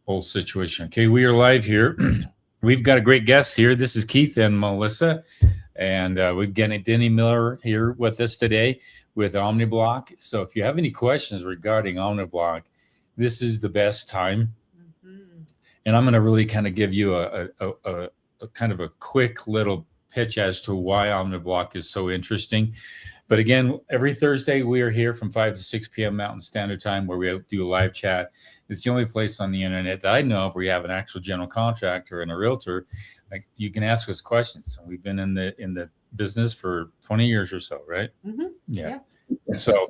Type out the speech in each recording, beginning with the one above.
whole situation. Okay, we are live here. We've got a great guest here. This is Keith and Melissa, and we've got Denny Miller here with us today with Omni Block. So if you have any questions regarding Omni Block, this is the best time. And I'm going to really kind of give you a kind of a quick little pitch as to why Omni Block is so interesting. But again, every Thursday we are here from 5 to 6 p.m. Mountain Standard Time where we do a live chat. It's the only place on the internet that I know of where you have an actual general contractor and a realtor. Like, you can ask us questions. We've been in the business for 20 years or so, right? Mm-hmm. Yeah. So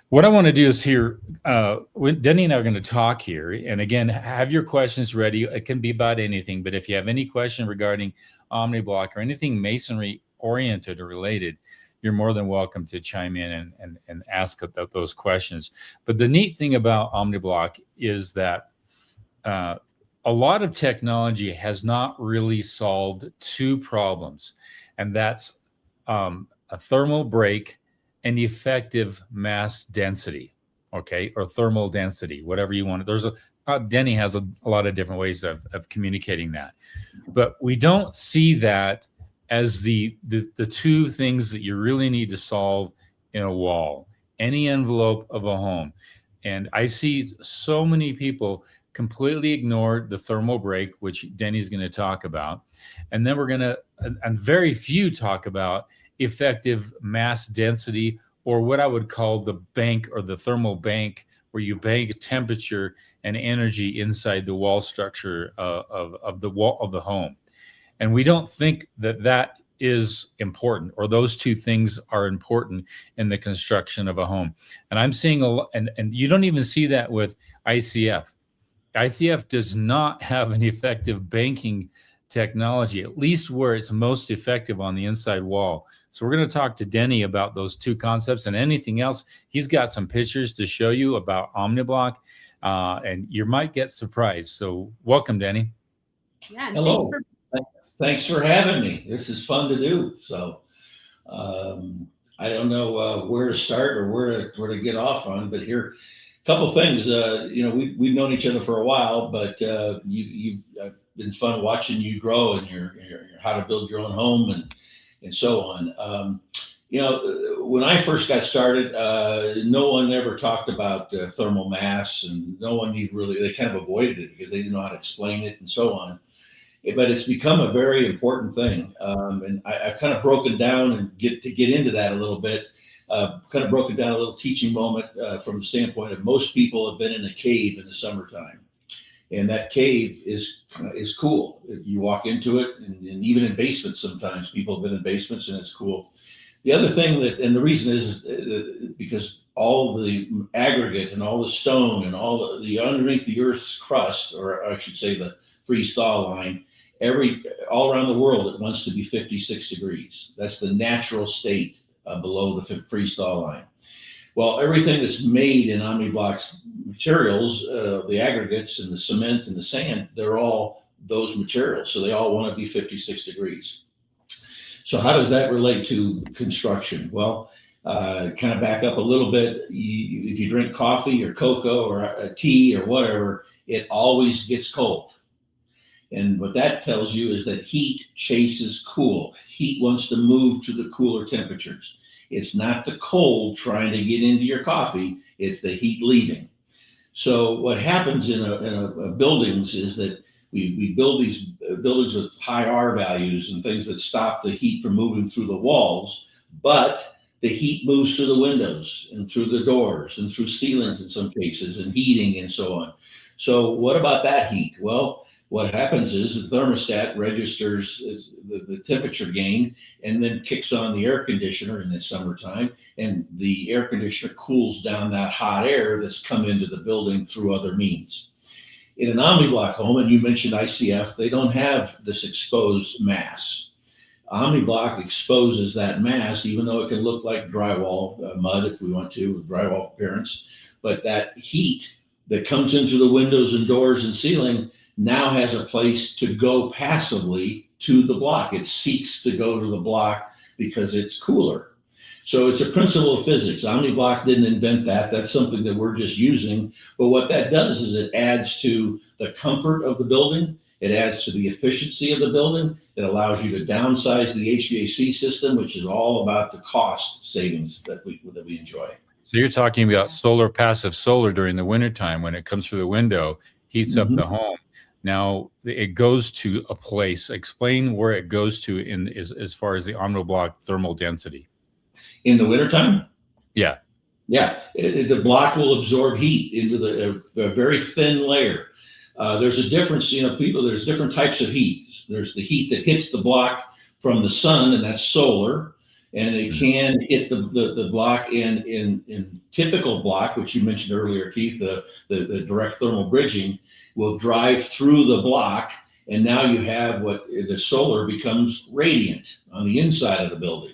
what I want to do is here, Denny and I are going to talk here. And again, have your questions ready. It can be about anything, but if you have any question regarding Omni Block or anything masonry oriented or related, you're more than welcome to chime in and ask about those questions. But the neat thing about Omni Block is that a lot of technology has not really solved two problems, and that's a thermal break and effective mass density, okay, or thermal density, whatever you want. There's Denny has a lot of different ways of communicating that, but we don't see that as the two things that you really need to solve in a wall, any envelope of a home. And I see so many people completely ignore the thermal break, which Denny's going to talk about. And then we're going to, and very few talk about effective mass density, or what I would call the bank or the thermal bank, where you bank temperature and energy inside the wall structure of the wall of the home. And we don't think that that is important, or those two things are important in the construction of a home. And I'm seeing a lot, and you don't even see that with ICF. ICF does not have an effective banking technology, at least where it's most effective on the inside wall. So we're going to talk to Denny about those two concepts and anything else. He's got some pictures to show you about Omni Block, and you might get surprised. So welcome, Denny. Yeah. Hello. Thanks for having me. This is fun to do. So I don't know where to start or where to get off on, but here, a couple things. We've known each other for a while, but you've been fun watching you grow and your how to build your own home and so on. When I first got started, no one ever talked about thermal mass, and no one they kind of avoided it because they didn't know how to explain it and so on. But it's become a very important thing. And I've kind of broken down and get into that a little bit, kind of broken down a little teaching moment from the standpoint of most people have been in a cave in the summertime. And that cave is cool. You walk into it, and even in basements, sometimes people have been in basements and it's cool. The other thing and the reason is because all the aggregate and all the stone and all the underneath the Earth's crust, or I should say the freeze thaw line, all around the world, it wants to be 56 degrees. That's the natural state below the freeze thaw line. Well, everything that's made in Omni Block's materials, the aggregates and the cement and the sand, they're all those materials. So they all want to be 56 degrees. So how does that relate to construction? Well, kind of back up a little bit. If you drink coffee or cocoa or a tea or whatever, it always gets cold. And what that tells you is that heat chases cool. Heat wants to move to the cooler temperatures. It's not the cold trying to get into your coffee, it's the heat leaving. So what happens in a buildings is that we build these buildings with high R values and things that stop the heat from moving through the walls, but the heat moves through the windows and through the doors and through ceilings in some cases, and heating and so on. So what about that heat? Well, what happens is the thermostat registers the temperature gain and then kicks on the air conditioner in the summertime, and the air conditioner cools down that hot air that's come into the building through other means. In an Omni Block home, and you mentioned ICF, they don't have this exposed mass. Omni Block exposes that mass, even though it can look like drywall, mud if we want to, with drywall appearance, but that heat that comes in through the windows and doors and ceiling now has a place to go passively to the block. It seeks to go to the block because it's cooler. So it's a principle of physics. Omni Block didn't invent that. That's something that we're just using. But what that does is it adds to the comfort of the building. It adds to the efficiency of the building. It allows you to downsize the HVAC system, which is all about the cost savings that we enjoy. So you're talking about solar, passive solar during the wintertime when it comes through the window, heats up the home. Now it goes to a place. Explain where it goes to as far as the Omni Block thermal density. In the wintertime? Yeah. Yeah. The block will absorb heat into a very thin layer. There's a difference, there's different types of heat. There's the heat that hits the block from the sun, and that's solar. And it can hit the block in typical block, which you mentioned earlier, Keith, the direct thermal bridging will drive through the block. And now you have the solar becomes radiant on the inside of the building.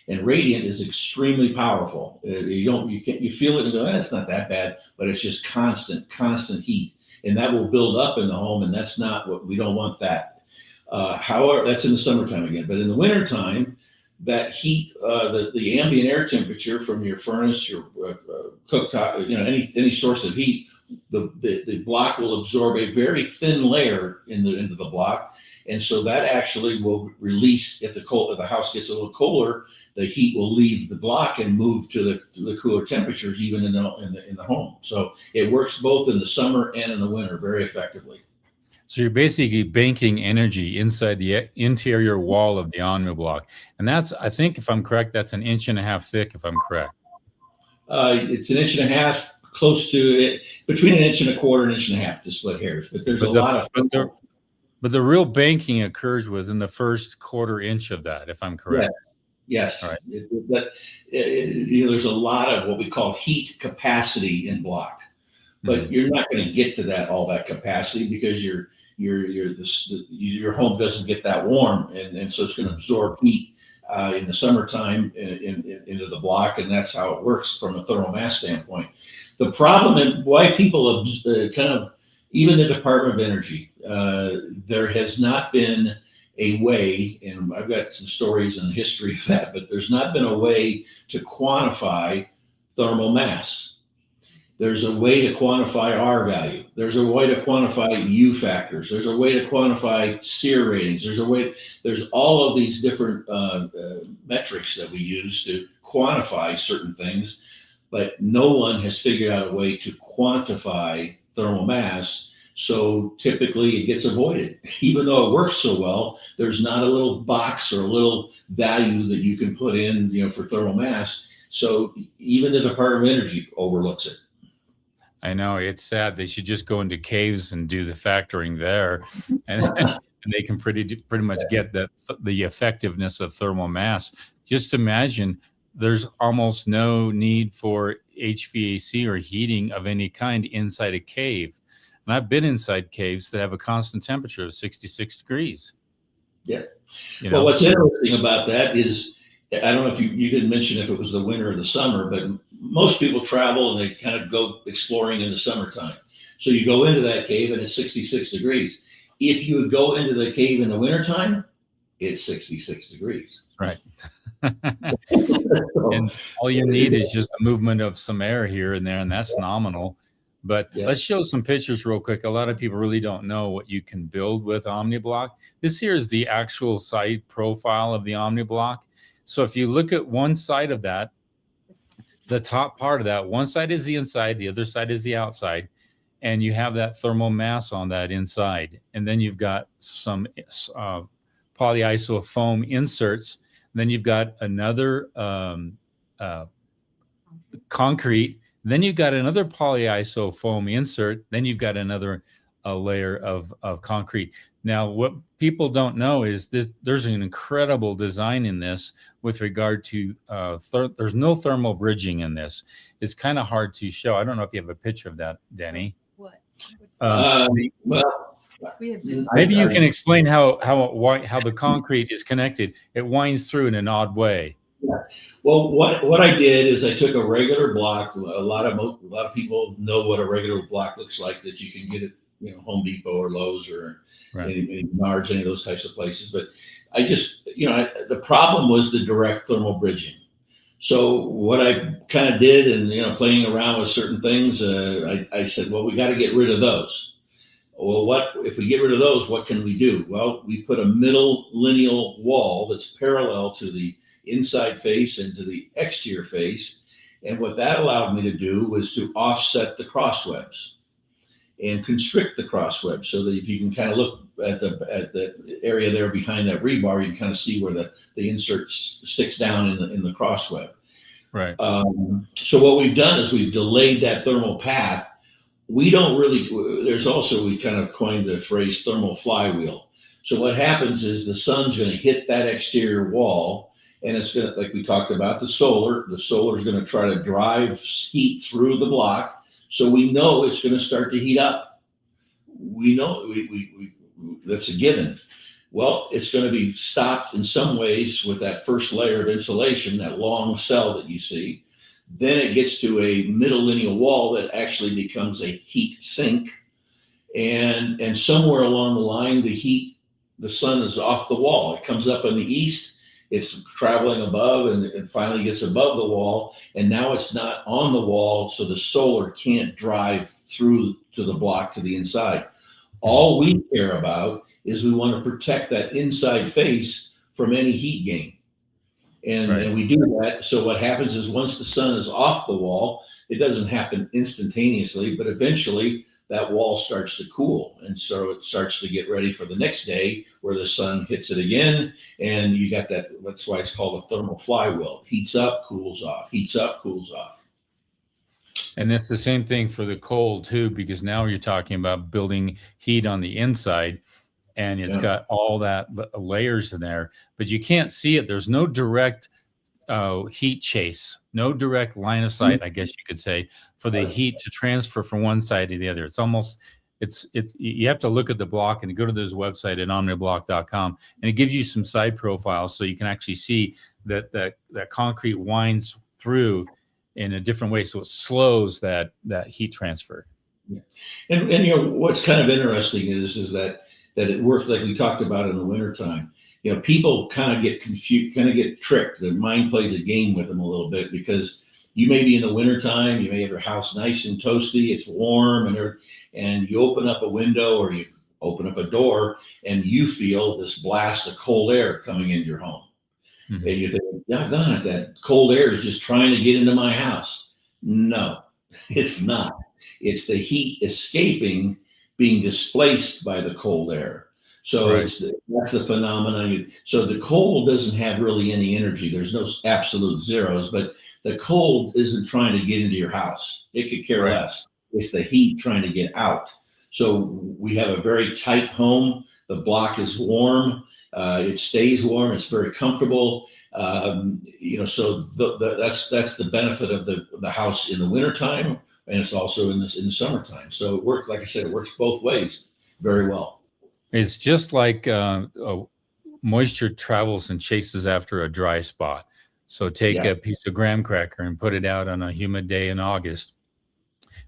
And radiant is extremely powerful. You feel it and go, it's not that bad, but it's just constant heat. And that will build up in the home, and that's not what we don't want that. However, that's in the summertime again. But in the wintertime, that heat, the ambient air temperature from your furnace, your cooktop, any source of heat, the block will absorb a very thin layer into the block. And so that actually will release, if the house gets a little colder, the heat will leave the block and move to the cooler temperatures, even in the home. So it works both in the summer and in the winter very effectively. So you're basically banking energy inside the interior wall of the Omni Block. And that's, I think, if I'm correct, that's 1.5 inches thick, if I'm correct. It's 1.5 inches, close to it, between 1.25 inches and 1.5 inches to split hairs. But there's a lot of... But the real banking occurs within the first 1/4 inch of that, if I'm correct. Yes. All right. There's a lot of what we call heat capacity in block, but you're not going to get to all that capacity because your home doesn't get that warm, and so it's going to absorb heat in the summertime into the block, and that's how it works from a thermal mass standpoint. The problem and why people even the Department of Energy, there has not been a way, and I've got some stories in the history of that, but there's not been a way to quantify thermal mass. There's a way to quantify R value. There's a way to quantify U factors. There's a way to quantify SEER ratings. There's all of these different metrics that we use to quantify certain things, but no one has figured out a way to quantify thermal mass. So typically it gets avoided. Even though it works so well, there's not a little box or a little value that you can put in, for thermal mass. So even the Department of Energy overlooks it. I know, it's sad. They should just go into caves and do the factoring there, and they can pretty much get the effectiveness of thermal mass. Just imagine there's almost no need for HVAC or heating of any kind inside a cave. And I've been inside caves that have a constant temperature of 66 degrees. Yeah. Well, what's interesting about that is, I don't know if you didn't mention if it was the winter or the summer, but most people travel and they kind of go exploring in the summertime. So you go into that cave and it's 66 degrees. If you would go into the cave in the wintertime, it's 66 degrees. Right. And all you need is just a movement of some air here and there, and that's nominal. But let's show some pictures real quick. A lot of people really don't know what you can build with Omni Block. This here is the actual side profile of the Omni Block. So if you look at one side of that, the top part of that, one side is the inside, the other side is the outside, and you have that thermal mass on that inside. And then you've got some polyiso foam inserts. And then you've got another concrete. Then you've got another polyiso foam insert. Then you've got another layer of concrete. Now, what people don't know is there's an incredible design in this with regard to there's no thermal bridging in this. It's kind of hard to show. I don't know if you have a picture of that, Denny. What? Maybe you can explain how the concrete is connected. It winds through in an odd way. Yeah. Well, what I did is I took a regular block. A lot of people know what a regular block looks like that you can get at Home Depot or Lowe's or any Menards, any of those types of places. But I just the problem was the direct thermal bridging. So what I kind of did, and playing around with certain things, I said, well, we got to get rid of those. Well, what if we get rid of those? What can we do? Well, we put a middle lineal wall that's parallel to the inside face and to the exterior face, and what that allowed me to do was to offset the crosswebs and constrict the crosswebs, so that if you can kind of look at the area there behind that rebar, you can kind of see where the insert sticks down in the crossweb. Right. So what we've done is we've delayed that thermal path. We don't really, there's also, we kind of coined the phrase thermal flywheel. So what happens is the sun's going to hit that exterior wall, and it's going to, like we talked about the solar is going to try to drive heat through the block. So we know it's going to start to heat up. We know that's a given. Well, it's going to be stopped in some ways with that first layer of insulation, that long cell that you see. Then it gets to a middle lineal wall that actually becomes a heat sink. And somewhere along the line, the sun is off the wall. It comes up in the east, it's traveling above, and it finally gets above the wall. And now it's not on the wall, so the solar can't drive through to the block to the inside. All we care about is we want to protect that inside face from any heat gain. And we do that. So what happens is once the sun is off the wall, it doesn't happen instantaneously, but eventually that wall starts to cool. And so it starts to get ready for the next day where the sun hits it again. And you got that, that's why it's called a thermal flywheel. Heats up, cools off, heats up, cools off. And it's the same thing for the cold too, because now you're talking about building heat on the inside, and it's got all that layers in there, but you can't see it. There's no direct heat chase, no direct line of sight, I guess you could say, for the heat to transfer from one side to the other. It's almost, it's you have to look at the block and go to this website at omniblock.com, and it gives you some side profiles so you can actually see that concrete winds through in a different way, so it slows that heat transfer. Yeah. And what's kind of interesting is that it works like we talked about in the wintertime. People kind of get confused, kind of get tricked. Their mind plays a game with them a little bit, because you may be in the wintertime, you may have your house nice and toasty, it's warm, and you open up a window or you open up a door and you feel this blast of cold air coming into your home. Mm-hmm. And you think, doggone it, that cold air is just trying to get into my house. No, it's not. It's the heat escaping, being displaced by the cold air. So that's the phenomenon. So the cold doesn't have really any energy. There's no absolute zeros, but the cold isn't trying to get into your house. It could care less. It's the heat trying to get out. So we have a very tight home. The block is warm. It stays warm. It's very comfortable. So that's the benefit of the house in the wintertime, and it's also in the summertime. So it works, like I said, it works both ways very well. It's just like moisture travels and chases after a dry spot. So take a piece of graham cracker and put it out on a humid day in August.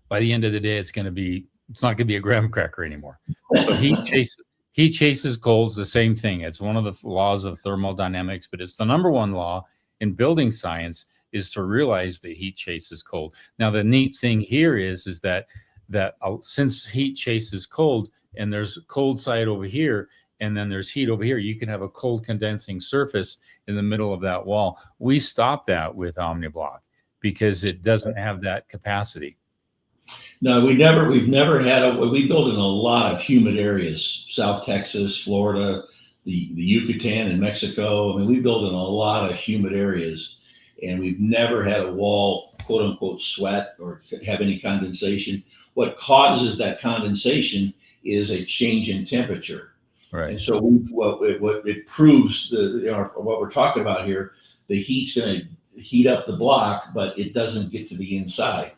By the end of the day, it's not going to be a graham cracker anymore. So heat chases cold. The same thing. It's one of the laws of thermodynamics, but it's the number one law in building science, is to realize that heat chases cold. Now, the neat thing here is that since heat chases cold, and there's cold side over here, and then there's heat over here, you can have a cold condensing surface in the middle of that wall. We stop that with Omni Block because it doesn't have that capacity. No, we've never had we build in a lot of humid areas, South Texas, Florida, the Yucatan and Mexico. I mean, we build in a lot of humid areas, and we've never had a wall, quote unquote, sweat or have any condensation. What causes that condensation is a change in temperature. Right. And so what it proves, what we're talking about here, the heat's going to heat up the block, but it doesn't get to the inside.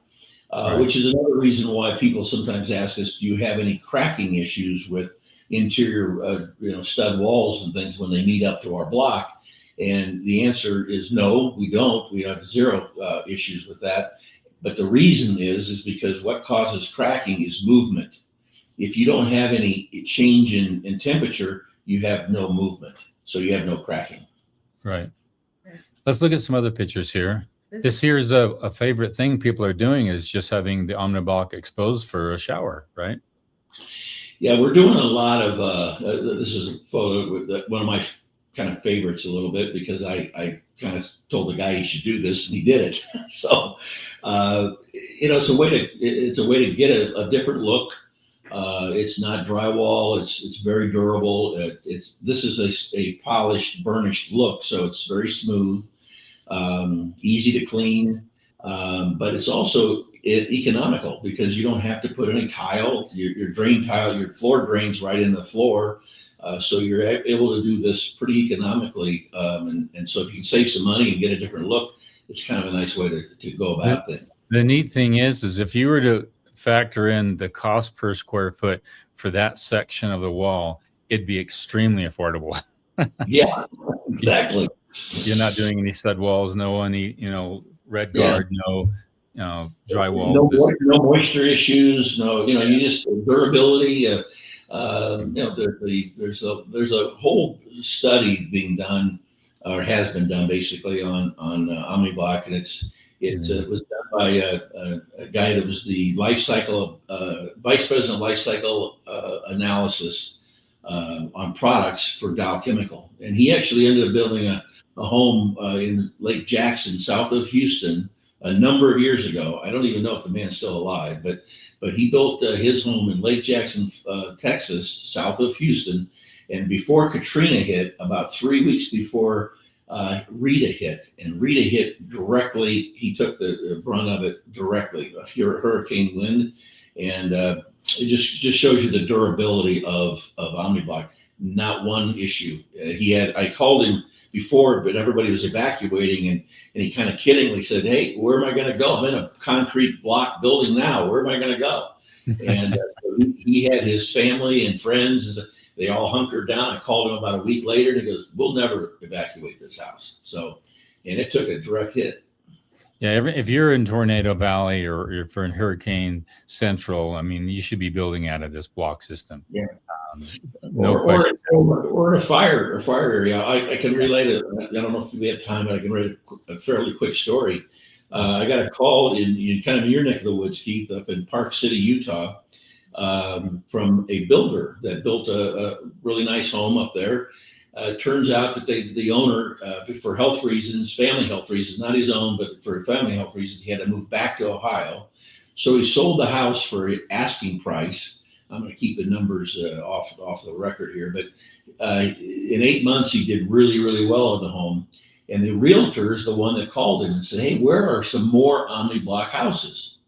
Which is another reason why people sometimes ask us, do you have any cracking issues with interior, stud walls and things when they meet up to our block? And the answer is no, we don't. We have zero issues with that. But the reason is because what causes cracking is movement. If you don't have any change in temperature, you have no movement. So you have no cracking. Right. Let's look at some other pictures here. This here is a favorite thing people are doing, is just having the Omni Block exposed for a shower, right? Yeah, we're doing a lot of. This is a photo with one of my kind of favorites a little bit, because I kind of told the guy he should do this and he did it. So, it's a way to get a different look. It's not drywall. It's very durable. This is a polished, burnished look, so it's very smooth, easy to clean, but it's also economical, because you don't have to put any tile. Your drain tile, your floor drains right in the floor, so you're able to do this pretty economically. And so if you can save some money and get a different look, it's kind of a nice way to go about things. The neat thing is if you were to factor in the cost per square foot for that section of the wall, it'd be extremely affordable. Yeah, exactly. You're not doing any stud walls, no any, red guard, no, drywall. No moisture issues. No, you just durability. There's a whole study being done, or has been done, basically on Omni Block, and it was done by a guy that was the vice president of life cycle analysis on products for Dow Chemical, and he actually ended up building a home in Lake Jackson, south of Houston, a number of years ago. I don't even know if the man's still alive, but he built his home in Lake Jackson, Texas, south of Houston, and before Katrina hit, about 3 weeks before Rita hit, and Rita hit directly. He took the brunt of it directly, hurricane wind, and it just shows you the durability of Omni Block. Not one issue. I called him before, but everybody was evacuating, and he kind of kiddingly said, "Hey, where am I going to go? I'm in a concrete block building now. Where am I going to go?" And he had his family and friends. They all hunkered down. I called him about a week later, and he goes, "We'll never evacuate this house." So, and it took a direct hit. Yeah, if you're in Tornado Valley or if you're in Hurricane Central, I mean, you should be building out of this block system. Yeah. No question. Or a fire area. I can relate it. I don't know if we have time, but I can relate a fairly quick story. I got a call in kind of your neck of the woods, Keith, up in Park City, Utah, from a builder that built a really nice home up there. Turns out that the owner, for health reasons, family health reasons, not his own, but for family health reasons, he had to move back to Ohio. So he sold the house for an asking price. I'm going to keep the numbers off the record here, but in 8 months, he did really, really well in the home. And the realtor is the one that called him and said, "Hey, where are some more Omni Block houses?"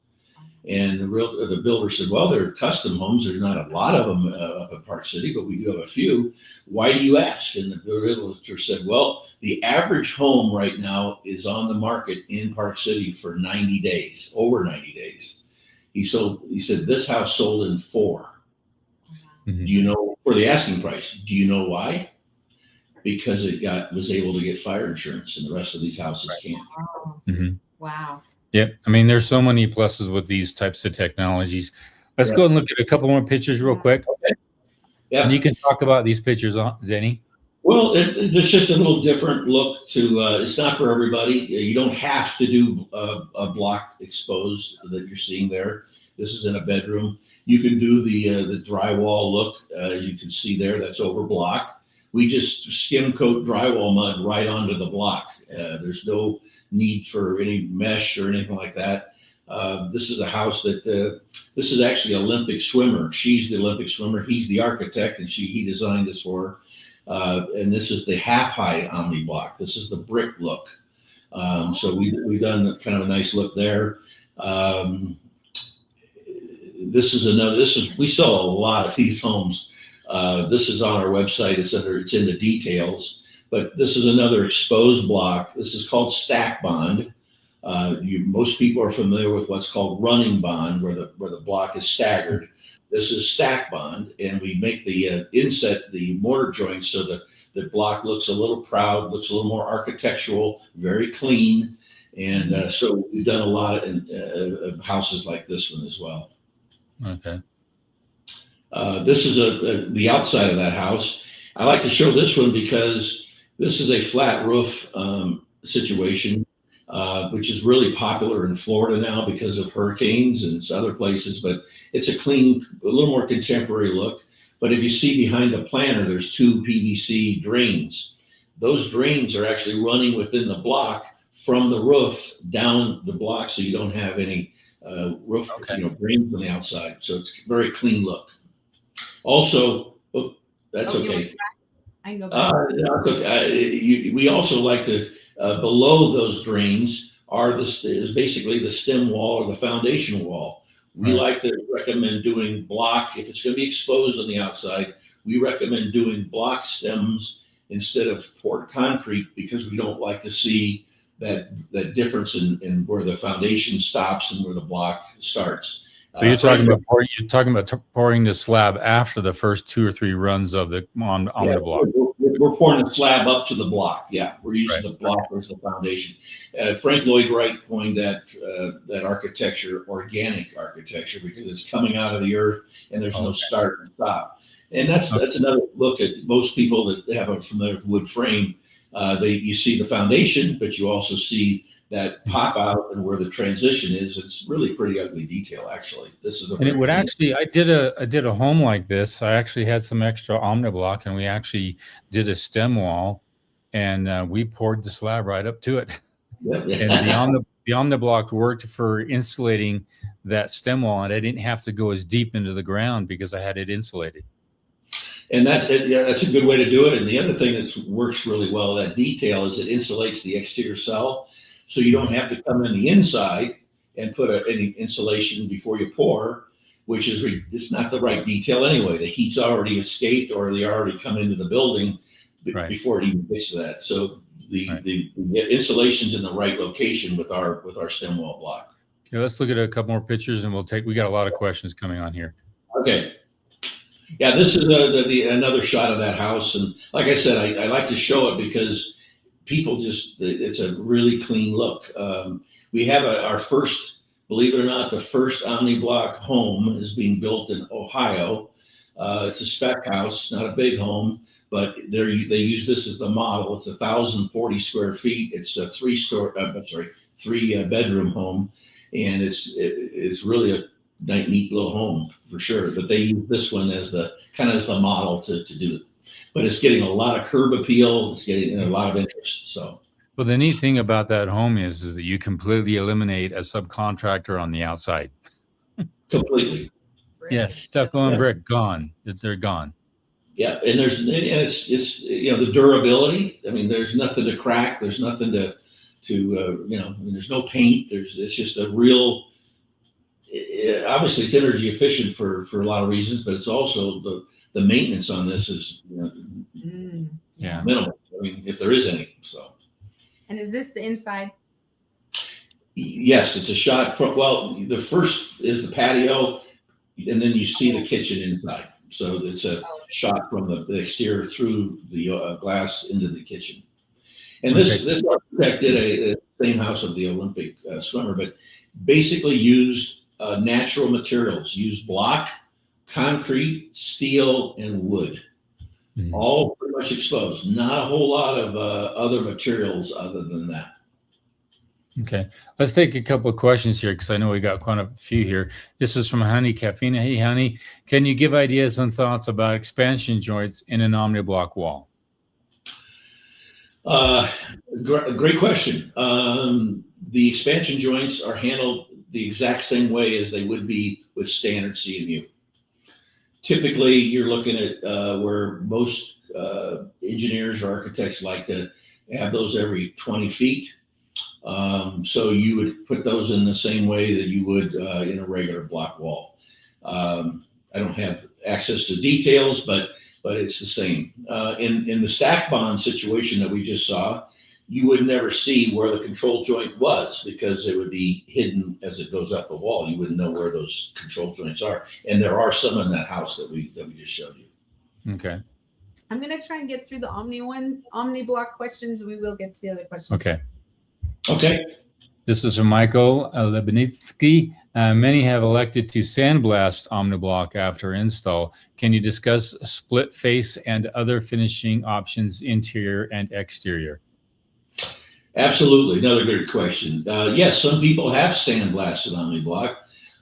And the builder said, "Well, they're custom homes. There's not a lot of them up at Park City, but we do have a few. Why do you ask?" And the realtor said, "Well, the average home right now is on the market in Park City for 90 days, over 90 days. He said, "This house sold in 4. Mm-hmm. Do you know, for the asking price? Do you know why? Because it was able to get fire insurance, and the rest of these houses can't." Mm-hmm. Wow. Yep. I mean, there's so many pluses with these types of technologies. Let's go and look at a couple more pictures real quick. Okay. Yeah. And you can talk about these pictures, Denny. Well, there's just a little different look to. It's not for everybody. You don't have to do a block exposed that you're seeing there. This is in a bedroom. You can do the drywall look, as you can see there. That's over block. We just skim coat drywall mud right onto the block. There's no need for any mesh or anything like that. This is a house that this is actually an Olympic swimmer. She's the Olympic swimmer. He's the architect, and he designed this for her. And this is the half-height Omni Block. This is the brick look. So we've done kind of a nice look there. We sell a lot of these homes. This is on our website. It's in the details. But this is another exposed block. This is called stack bond. Most people are familiar with what's called running bond, where the block is staggered. This is stack bond, and we make the inset, the mortar joints, so the block looks a little proud, looks a little more architectural, very clean. And so we've done a lot of houses like this one as well. Okay. This is the outside of that house. I like to show this one because this is a flat roof situation, which is really popular in Florida now because of hurricanes and other places. But it's a clean, a little more contemporary look. But if you see behind the planter, there's two PVC drains. Those drains are actually running within the block from the roof down the block, so you don't have any roof, drains on the outside. So it's a very clean look. Also, that's okay. I can go back. We also like to below those drains is basically the stem wall or the foundation wall. We like to recommend doing block if it's going to be exposed on the outside. We recommend doing block stems instead of poured concrete because we don't like to see that difference in where the foundation stops and where the block starts. So you're talking about pouring the slab after the first 2 or 3 runs of the on the block. We're pouring the slab up to the block. Yeah, we're using the block as the foundation. Frank Lloyd Wright coined that architecture, organic architecture, because it's coming out of the earth and there's no start and stop. And that's another look at most people that have a familiar wood frame. You see the foundation, but you also see that pop out and where the transition is. It's really pretty ugly detail, actually. This is and it would actually. I did a home like this. I actually had some extra Omni Block, and we actually did a stem wall, and we poured the slab right up to it. Yep. And the Omni Block worked for insulating that stem wall, and I didn't have to go as deep into the ground because I had it insulated. And that's a good way to do it. And the other thing that works really well, that detail, is it insulates the exterior cell. So you don't have to come in the inside and put any insulation before you pour, which is it's not the right detail anyway. The heat's already escaped or they already come into the building before it even gets to that. So the insulation's in the right location with our stem wall block. Okay, let's look at a couple more pictures and we got a lot of questions coming on here. Okay. Yeah, this is another shot of that house. And like I said, I like to show it because people it's a really clean look. We have our first, believe it or not, the first Omni Block home is being built in Ohio. It's a spec house, not a big home, but they use this as the model. It's 1,040 square feet. It's a 3 bedroom home. And it's really a neat little home for sure. But they use this one as the model to do it. But it's getting a lot of curb appeal. It's getting a lot of interest. So, well, the neat thing about that home is that you completely eliminate a subcontractor on the outside. Completely. Yes, stucco and brick gone. They're gone. Yeah, and it's the durability. I mean, there's nothing to crack. There's nothing to there's no paint. It's just a real. Obviously, it's energy efficient for a lot of reasons, but it's also the maintenance on this is minimal. I mean, if there is any. So. And is this the inside? Yes, it's a shot from. Well, the first is the patio, and then you see the kitchen inside. So it's a shot from the exterior through the glass into the kitchen. And this architect did a same house of the Olympic swimmer, but basically used natural materials. Used block, concrete, steel, and wood, all pretty much exposed. Not a whole lot of other materials other than that. Okay, let's take a couple of questions here because I know we got quite a few here. This is from Honey Caffeine. Hey, Honey, can you give ideas and thoughts about expansion joints in an Omni Block wall? Great question. The expansion joints are handled the exact same way as they would be with standard CMU. Typically, you're looking at where most engineers or architects like to have those every 20 feet. So you would put those in the same way that you would in a regular block wall. I don't have access to details, but it's the same. In the stack bond situation that we just saw, you would never see where the control joint was because it would be hidden as it goes up the wall. You wouldn't know where those control joints are. And there are some in that house that we just showed you. Okay. I'm going to try and get through the Omni Block questions. We will get to the other questions. Okay. This is from Michael Lebenitsky. Many have elected to sandblast Omni Block after install. Can you discuss split face and other finishing options, interior and exterior? Absolutely. Another good question. Yes, some people have sandblasted Omni Block.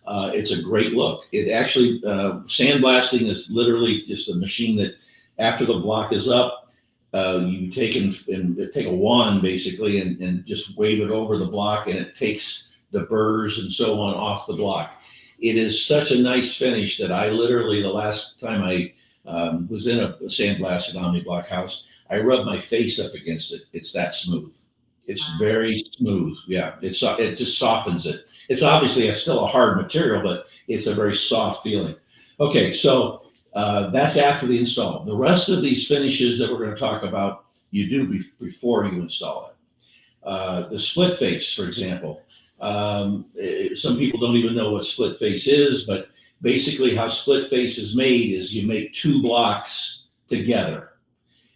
It's a great look. It actually, sandblasting is literally just a machine that after the block is up, you take and take a wand basically and just wave it over the block, and it takes the burrs and so on off the block. It is such a nice finish that I literally, the last time I was in a sandblasted Omni Block house, I rubbed my face up against it. It's that smooth. It's very smooth. Yeah, it just softens it. It's obviously still a hard material, but it's a very soft feeling. Okay, so that's after the install. The rest of these finishes that we're going to talk about, you do before you install it. The split face, for example. Some people don't even know what split face is, but basically how split face is made is you make two blocks together.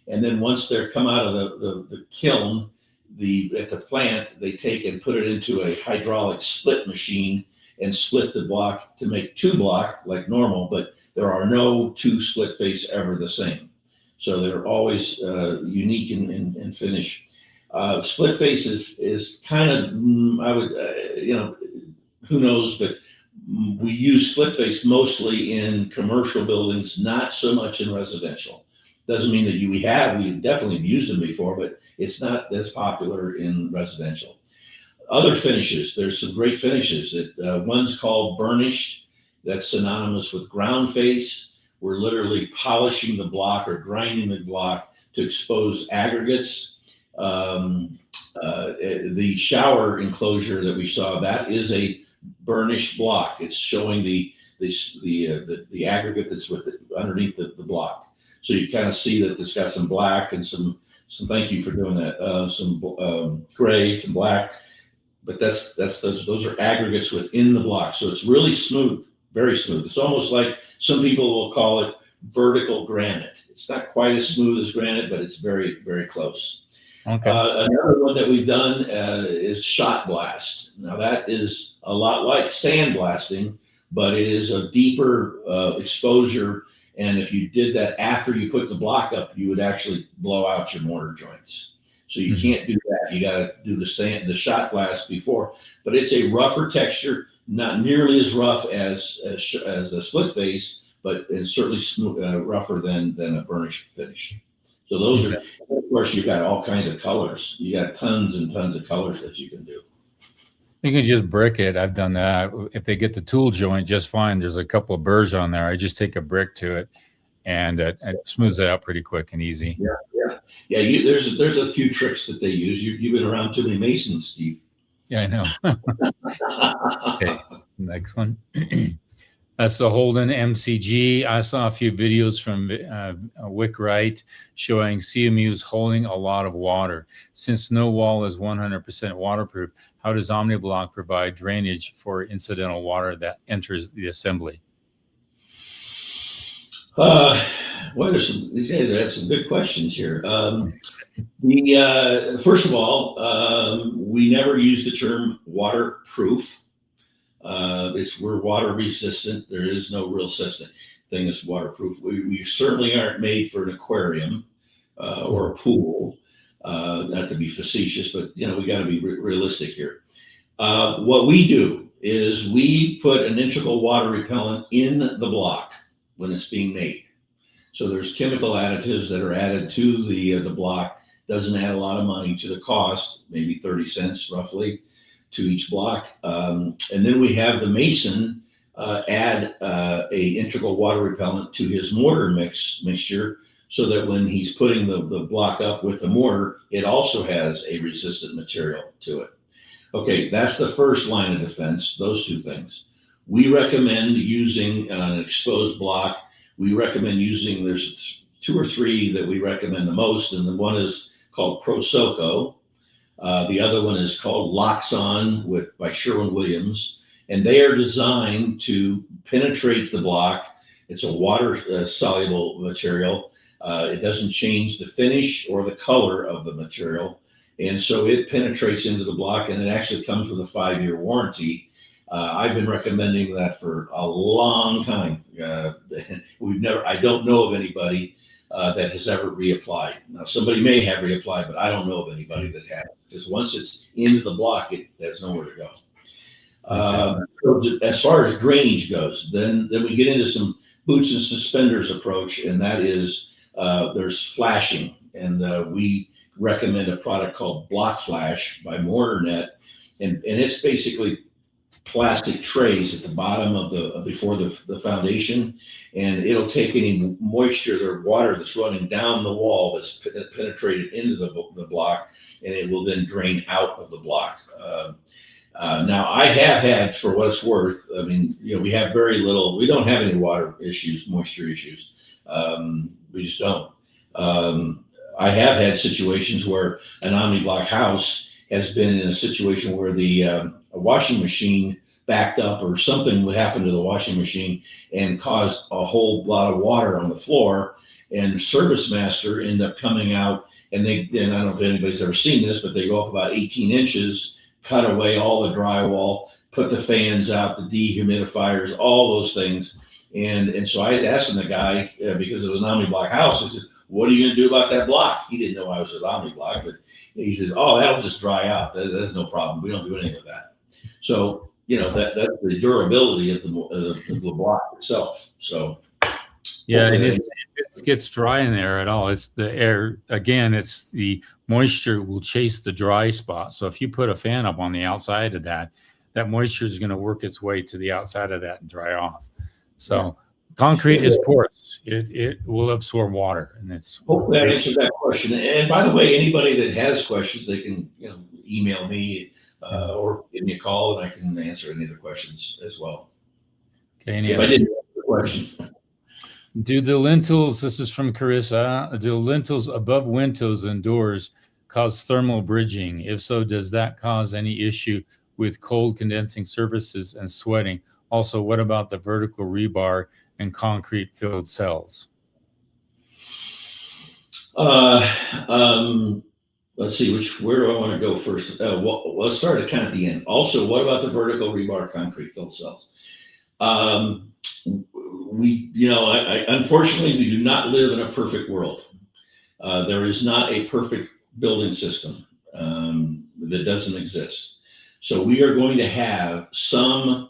And then once they're come out of the kiln, at the plant, they take and put it into a hydraulic split machine and split the block to make two block like normal, but there are no two split face ever the same. So they're always unique in finish. Split face is kind of, I would, who knows, but we use split face mostly in commercial buildings, not so much in residential. Doesn't mean that we definitely used them before, but it's not as popular in residential. Other finishes, there's some great finishes. One's called burnished. That's synonymous with ground face. We're literally polishing the block or grinding the block to expose aggregates. The shower enclosure that we saw, that is a burnished block. It's showing the aggregate that's underneath the block. So you kind of see that it's got some black and some. Thank you for doing that. Some gray, some black, but those are aggregates within the block. So it's really smooth, very smooth. It's almost like some people will call it vertical granite. It's not quite as smooth as granite, but it's very, very close. Okay. Another one that we've done is shot blast. Now that is a lot like sandblasting, but it is a deeper exposure. And if you did that after you put the block up, you would actually blow out your mortar joints. So you can't do that. You got to do the shot blast before. But it's a rougher texture, not nearly as rough as a split face, but it's certainly rougher than a burnished finish. So those are, of course, you've got all kinds of colors. You got tons and tons of colors that you can do. You can just brick it. I've done that. If they get the tool joint just fine, there's a couple of burrs on there. I just take a brick to it, and it smooths it out pretty quick and easy. Yeah. There's a few tricks that they use. You've been around too many masons, Steve. Yeah, I know. Okay, next one. That's the Holden MCG. I saw a few videos from Wick Wright showing CMUs holding a lot of water. Since no wall is 100% waterproof, how does Omni Block provide drainage for incidental water that enters the assembly? These guys have some good questions here. First of all, we never use the term waterproof. We're water resistant. There is no real such thing as waterproof. We certainly aren't made for an aquarium or a pool. Not to be facetious, but we got to be realistic here. What we do is we put an integral water repellent in the block when it's being made. So there's chemical additives that are added to the block. Doesn't add a lot of money to the cost, maybe 30 cents roughly to each block. And then we have the mason add a integral water repellent to his mortar mixture, so that when he's putting the block up with the mortar, it also has a resistant material to it. Okay, that's the first line of defense, those two things. We recommend using an exposed block. We recommend using, there's two or three that we recommend the most, and the one is called Prosoco. The other one is called Loxon by Sherwin-Williams, and they are designed to penetrate the block. It's a water soluble material. It doesn't change the finish or the color of the material. And so it penetrates into the block, and it actually comes with a 5-year warranty. I've been recommending that for a long time. I don't know of anybody that has ever reapplied. Now, somebody may have reapplied, but I don't know of anybody that has, because once it's into the block, it has nowhere to go. So as far as drainage goes, then we get into some boots and suspenders approach, and that is there's flashing, and we recommend a product called Block Flash by MortarNet, and it's basically plastic trays at the bottom of the before the foundation, and it'll take any moisture or water that's running down the wall that's penetrated into the block, and it will then drain out of the block. Now, I have had, for what it's worth, I mean, we have very little, we don't have any water issues, moisture issues. We just don't. I have had situations where an Omni Block house has been in a situation where the washing machine backed up, or something would happen to the washing machine and caused a whole lot of water on the floor, and Service Master ended up coming out, and I don't know if anybody's ever seen this, but they go up about 18 inches, cut away all the drywall, put the fans out, the dehumidifiers, all those things. And so I asked the guy, because it was an Omni Block house, I said, what are you going to do about that block? He didn't know I was at Omni Block, but he says, oh, that'll just dry out. That's no problem. We don't do anything with that. So, that's the durability of the block itself. So, yeah, and if it gets dry in there at all, it's the air. Again, it's the moisture will chase the dry spot. So if you put a fan up on the outside of that moisture is going to work its way to the outside of that and dry off. So concrete is porous. It will absorb water, and it's. Hopefully that answered that question. And by the way, anybody that has questions, they can email me or give me a call, and I can answer any of the questions as well. Okay. If I didn't answer the question. Do the lintels, this is from Carissa, do lintels above windows and doors cause thermal bridging? If so, does that cause any issue with cold condensing surfaces and sweating? Also, what about the vertical rebar and concrete filled cells? Let's see, where do I want to go first? Let's start at kind of the end. Also, what about the vertical rebar concrete filled cells? Unfortunately, we do not live in a perfect world. There is not a perfect building system that doesn't exist. So we are going to have some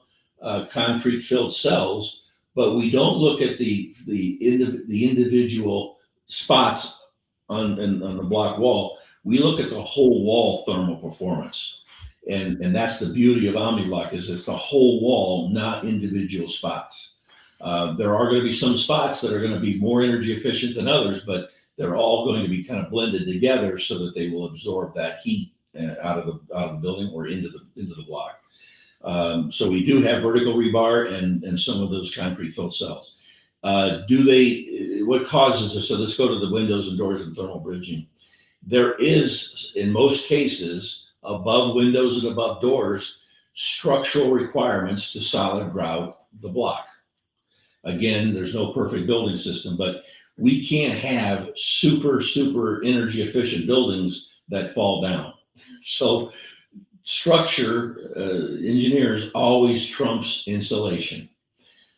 concrete filled cells, but we don't look at the individual spots on the block wall. We look at the whole wall thermal performance. And that's the beauty of Omni Block, is it's the whole wall, not individual spots. There are going to be some spots that are going to be more energy efficient than others, but they're all going to be kind of blended together so that they will absorb that heat out of the building or into the block. So we do have vertical rebar and some of those concrete filled cells. What causes this? So let's go to the windows and doors and thermal bridging. There is, in most cases, above windows and above doors, structural requirements to solid grout the block. Again, there's no perfect building system, but we can't have super energy efficient buildings that fall down. So structure engineers always trumps insulation.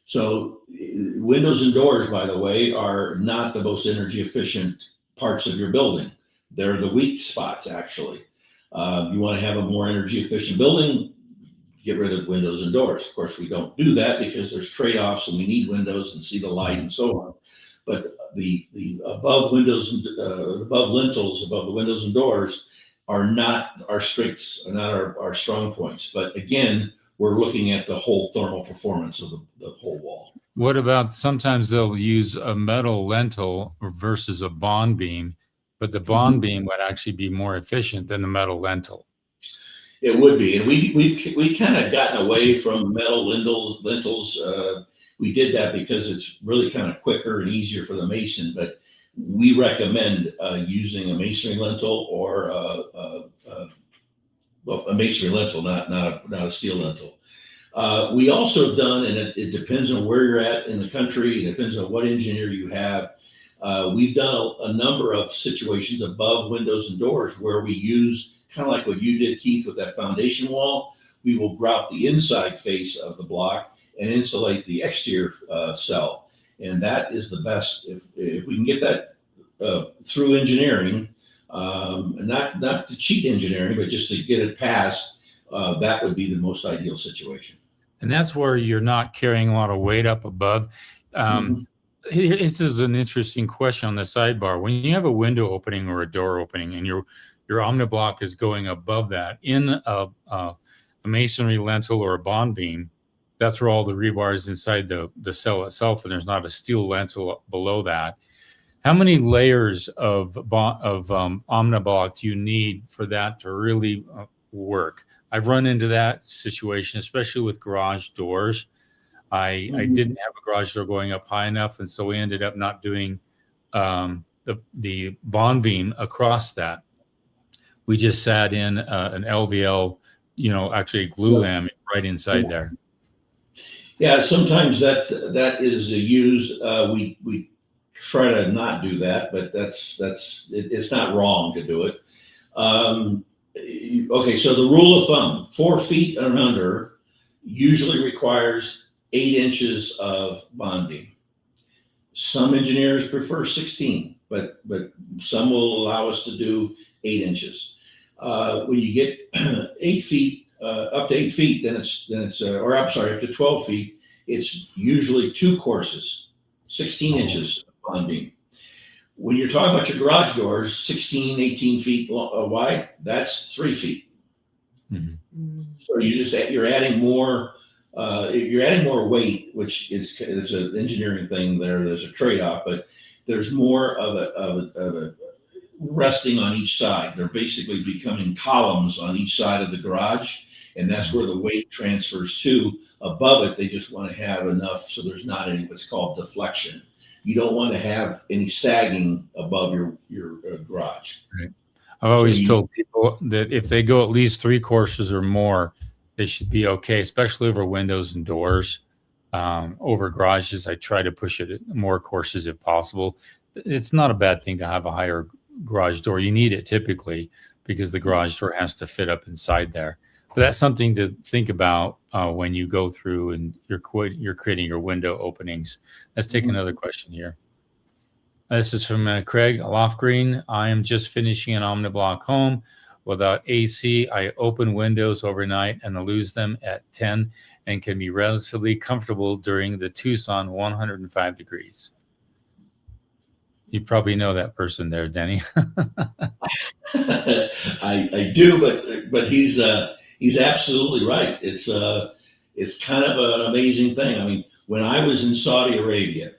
So windows and doors, by the way, are not the most energy efficient parts of your building. They're the weak spots, actually. You want to have a more energy efficient building, get rid of windows and doors. Of course, we don't do that because there's trade-offs and we need windows and see the light and so on. But the above windows and above lintels, above the windows and doors are not our strengths, are not our strong points. But again, we're looking at the whole thermal performance of the whole wall. What about, sometimes they'll use a metal lintel versus a bond beam, but the bond beam would actually be more efficient than the metal lintel. It would be, and we kind of gotten away from metal lintels. We did that because it's really kind of quicker and easier for the mason. But we recommend using a masonry lintel or a masonry lintel, not a steel lintel. We also have done, and it depends on where you're at in the country. It depends on what engineer you have. We've done a number of situations above windows and doors where we use, kind of like what you did, Keith, with that foundation wall. We will grout the inside face of the block and insulate the exterior cell. And that is the best. If we can get that through engineering, not to cheat engineering, but just to get it passed, that would be the most ideal situation. And that's where you're not carrying a lot of weight up above. This is an interesting question on the sidebar. When you have a window opening or a door opening and your Omni Block is going above that in a masonry lintel or a bond beam, that's where all the rebar is inside the cell itself, and there's not a steel lintel below that. How many layers of Omni Block do you need for that to really work? I've run into that situation, especially with garage doors. I didn't have a garage door going up high enough, and so we ended up not doing the bond beam across that. We just sat in an LVL, actually a glue lam right inside there. Yeah, sometimes that is used. We try to not do that, but it's not wrong to do it. Okay, so the rule of thumb: 4 feet and under usually requires 8 inches of bonding. Some engineers prefer 16, but some will allow us to do 8 inches. When you get 8 feet, up to 8 feet, then it's or I'm sorry, up to 12 feet, it's usually 2 courses, 16 inches of bonding. When you're talking about your garage doors, 16, 18 feet wide, that's 3 feet. Mm-hmm. So you're adding more. You're adding more weight, which is an engineering thing. There's a trade-off, but there's more of a resting on each side. They're basically becoming columns on each side of the garage, and that's where the weight transfers to. Above it, they just want to have enough so there's not any what's called deflection. You don't want to have any sagging above your garage. Right. I've always told people that if they go at least 3 courses or more, they should be okay, especially over windows and doors. Over garages, I try to push it at more courses if possible. It's not a bad thing to have a higher garage door. You need it typically because the garage door has to fit up inside there. But that's something to think about when you go through and you're creating your window openings. Let's take another question here. This is from Craig Lofgreen. I am just finishing an Omni Block home without AC. I open windows overnight and I lose them at 10 and can be relatively comfortable during the Tucson 105 degrees. You probably know that person there, Denny. I do, but he's absolutely right. It's kind of an amazing thing. I mean, when I was in Saudi Arabia,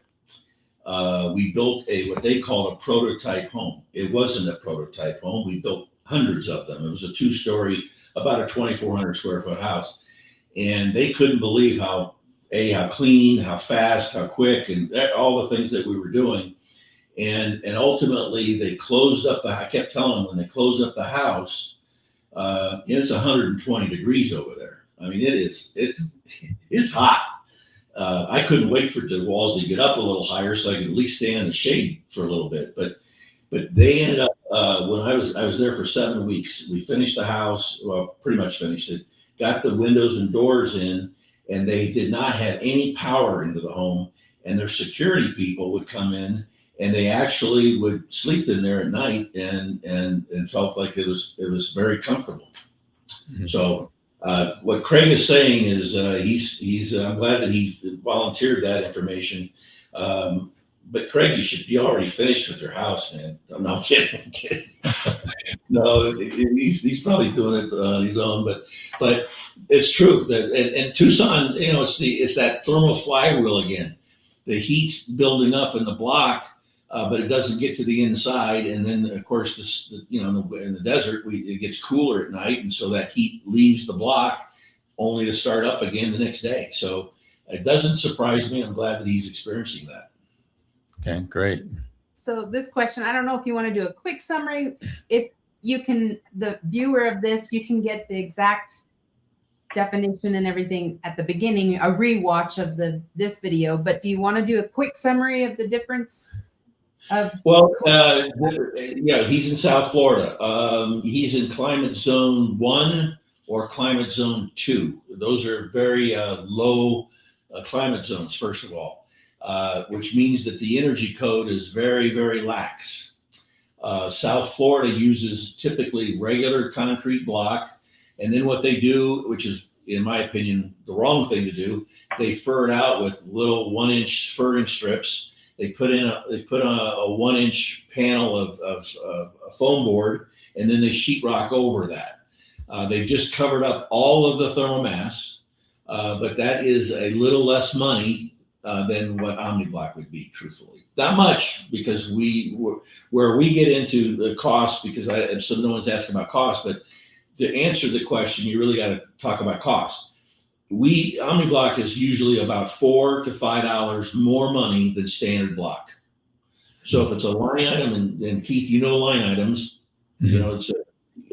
we built what they call a prototype home. It wasn't a prototype home. We built hundreds of them. It was a 2-story, about a 2,400 square foot house. And they couldn't believe how clean, how fast, how quick, and all the things that we were doing. And ultimately they closed up I kept telling them when they closed up the house, it's 120 degrees over there. I mean, it's hot. I couldn't wait for the walls to get up a little higher so I could at least stay in the shade for a little bit. But they ended up, when I was there for 7 weeks, we finished the house, well, pretty much finished it, got the windows and doors in, and they did not have any power into the home. And their security people would come in and they actually would sleep in there at night and felt like it was very comfortable. Mm-hmm. So what Craig is saying is he's I'm glad that he volunteered that information. But Craig, you should be already finished with your house, man. I'm not kidding. I'm kidding. No, he's probably doing it on his own, but it's true that and Tucson, it's that thermal flywheel again. The heat's building up in the block, but it doesn't get to the inside, and then of course in the desert it gets cooler at night, and so that heat leaves the block only to start up again the next day. So it doesn't surprise me. I'm glad that he's experiencing that. Okay, great. So this question, I don't know if you want to do a quick summary. If you can, the viewer of this, you can get the exact definition and everything at the beginning, a rewatch of this video. But do you want to do a quick summary of the difference? Well, he's in South Florida. He's in climate zone 1 or climate zone 2. Those are very low climate zones, first of all. Which means that the energy code is very, very lax. South Florida uses typically regular concrete block. And then what they do, which is, in my opinion, the wrong thing to do, they fur it out with little 1-inch furring strips. They put on a 1-inch panel of a foam board, and then they sheetrock over that. They've just covered up all of the thermal mass, but that is a little less money than what Omni Block would be, truthfully. Not much, because where we get into the cost, because no one's asking about cost, but to answer the question, you really got to talk about cost. Omni Block is usually about $4 to $5 more money than standard block. So if it's a line item, and Keith, you know line items, you know, it's a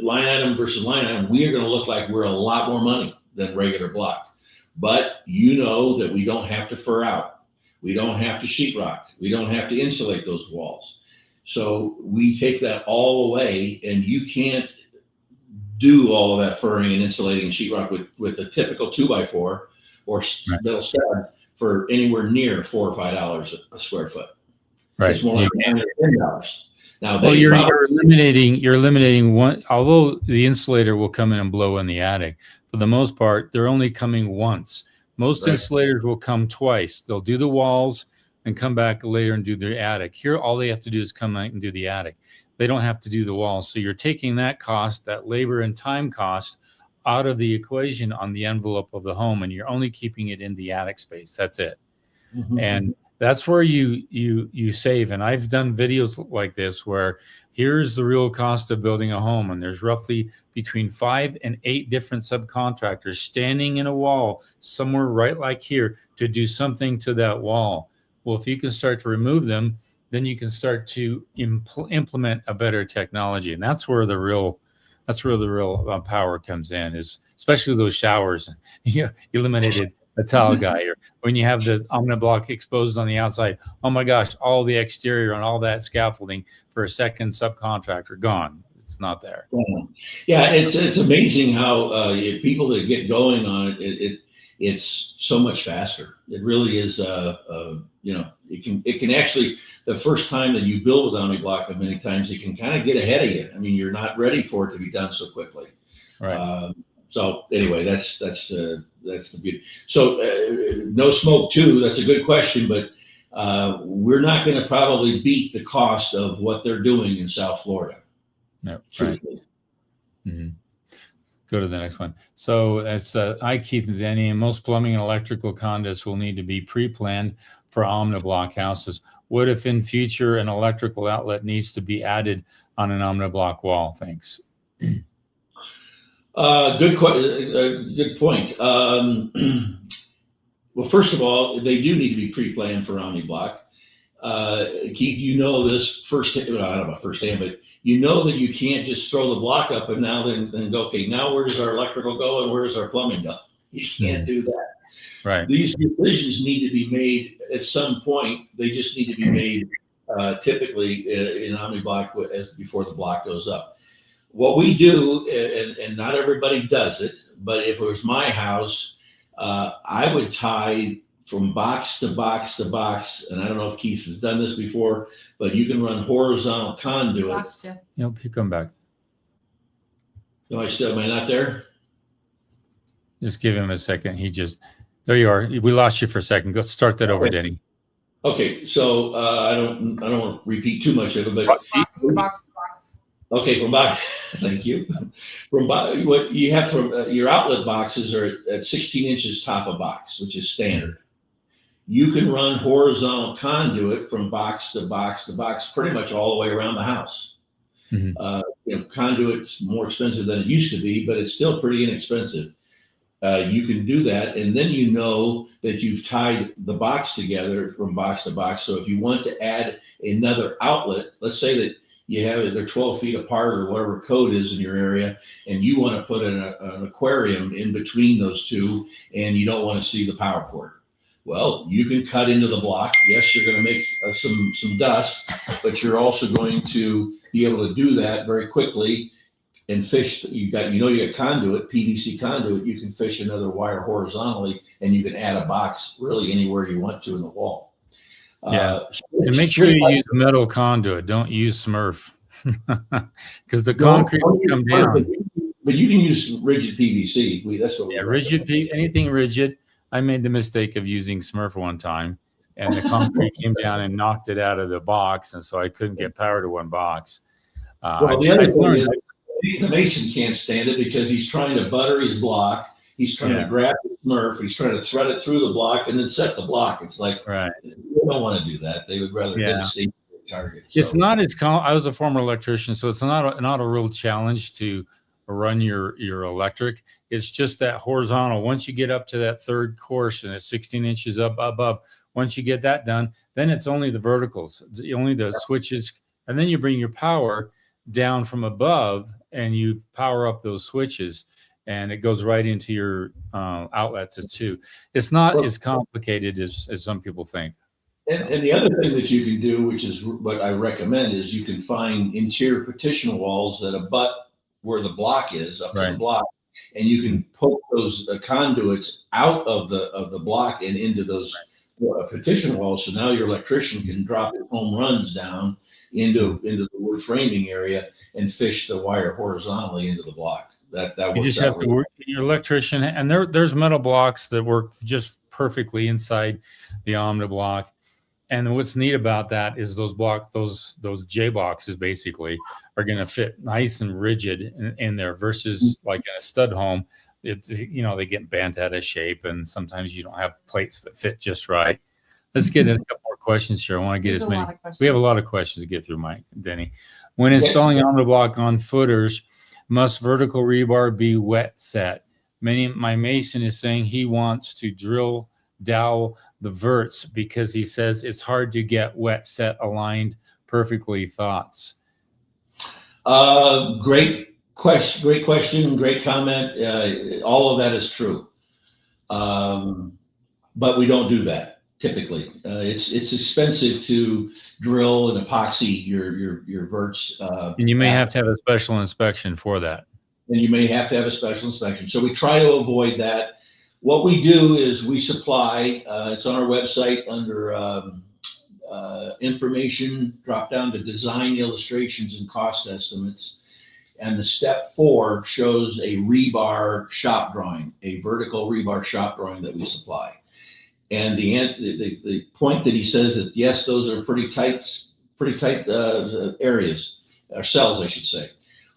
line item versus line item, we are going to look like we're a lot more money than regular block. But you know that we don't have to fur out. We don't have to sheetrock. We don't have to insulate those walls. So we take that all away, and you can't do all of that furring and insulating and sheetrock with a typical 2x4 or metal stud for anywhere near $4 or $5 a square foot. Right. It's more like $10. Now, well, you're eliminating one. Although the insulator will come in and blow in the attic, for the most part, they're only coming once. Most insulators will come twice. They'll do the walls and come back later and do the attic. Here, all they have to do is come out and do the attic. They don't have to do the walls. So you're taking that cost, that labor and time cost, out of the equation on the envelope of the home, and you're only keeping it in the attic space. That's it. Mm-hmm. And that's where you save. And I've done videos like this where here's the real cost of building a home, and there's roughly between 5 and 8 different subcontractors standing in a wall somewhere right like here to do something to that wall. Well, if you can start to remove them, then you can start to implement a better technology, and that's where the real power comes in. Is especially those showers. You eliminated a tile guy, or when you have the Omni Block exposed on the outside. Oh my gosh, all the exterior and all that scaffolding for a second subcontractor gone. It's not there. Yeah, it's amazing how people that get going on it's so much faster. It really is. It can actually, the first time that you build with Omni Block, many times it can kind of get ahead of you. I mean, you're not ready for it to be done so quickly. Right. So anyway, that's the beauty. So no smoke too. That's a good question, but we're not going to probably beat the cost of what they're doing in South Florida. No. Right. Mm-hmm. Go to the next one. So that's hi, Keith and Denny. And most plumbing and electrical conduits will need to be pre-planned for Omni Block houses. What if in future an electrical outlet needs to be added on an Omni Block wall? Thanks. Good point. Well, first of all, they do need to be pre-planned for Omni Block. Keith, you know this firsthand, I don't know about firsthand, but you know that you can't just throw the block up and now then go, okay, now where does our electrical go and where does our plumbing go? You can't do that. Right. These decisions need to be made at some point. They just need to be made typically in Omni Block before the block goes up. What we do, and not everybody does it, but if it was my house, I would tie from box to box to box. And I don't know if Keith has done this before, but you can run horizontal conduit. Nope, you come back. No, am I not there? Just give him a second. There you are. We lost you for a second. Go start that over, Denny. Okay, so I don't want to repeat too much of it, but box to box to box. Okay, from box. Thank you. From what you have from your outlet boxes are at 16 inches top of box, which is standard. You can run horizontal conduit from box to box to box, pretty much all the way around the house. Mm-hmm. Conduit's more expensive than it used to be, but it's still pretty inexpensive. You can do that, and then you know that you've tied the box together from box to box. So if you want to add another outlet, let's say that you have it, they're 12 feet apart or whatever code is in your area, and you want to put an aquarium in between those two, and you don't want to see the power cord. Well, you can cut into the block. Yes, you're going to make some dust, but you're also going to be able to do that very quickly and fish. You got conduit, PVC conduit. You can fish another wire horizontally, and you can add a box really anywhere you want to in the wall. Yeah, and make sure you use metal conduit. Don't use Smurf. because the concrete will come down. But you can use rigid PVC. That's what we Rigid anything rigid. I made the mistake of using Smurf one time, and the concrete came down and knocked it out of the box, and so I couldn't get power to one box. Well, the other thing is the mason can't stand it because he's trying to butter his block. He's trying to grab the Smurf. He's trying to thread it through the block and then set the block. It's like, they don't want to do that. They would rather get a safe target. So. It's not as I was a former electrician, so it's not a real challenge to run your electric. It's just that horizontal. Once you get up to that third course and it's 16 inches up above, once you get that done, then it's only the verticals, only the switches, and then you bring your power down from above and you power up those switches, and it goes right into your outlets too. It's not as complicated as some people think. And the other thing that you can do, which is what I recommend, is you can find interior partition walls that abut where the block is, up to the block, and you can poke those conduits out of the block and into those partition walls. So now your electrician can drop his home runs down into the wood framing area and fish the wire horizontally into the block. That you just have to work your electrician, and there's metal blocks that work just perfectly inside the Omni Block. And what's neat about that is those J boxes basically are going to fit nice and rigid in there versus like in a stud home. It's, they get bent out of shape, and sometimes you don't have plates that fit just right. Let's get a couple more questions here. I want to get as many. We have a lot of questions to get through, Mike, Denny. When installing Omni Block on footers, must vertical rebar be wet set? My mason is saying he wants to drill dowel the verts because he says it's hard to get wet set aligned perfectly. Thoughts? Great question, great comment. All of that is true, but we don't do that typically. It's expensive to drill and epoxy your verts, and you may have to have a special inspection for that. And you may have to have a special inspection. So we try to avoid that. What we do is we supply, it's on our website under information, drop down to design illustrations and cost estimates. And the step 4 shows a rebar shop drawing, a vertical rebar shop drawing that we supply. And the point that he says that, yes, those are pretty tight areas, or cells, I should say.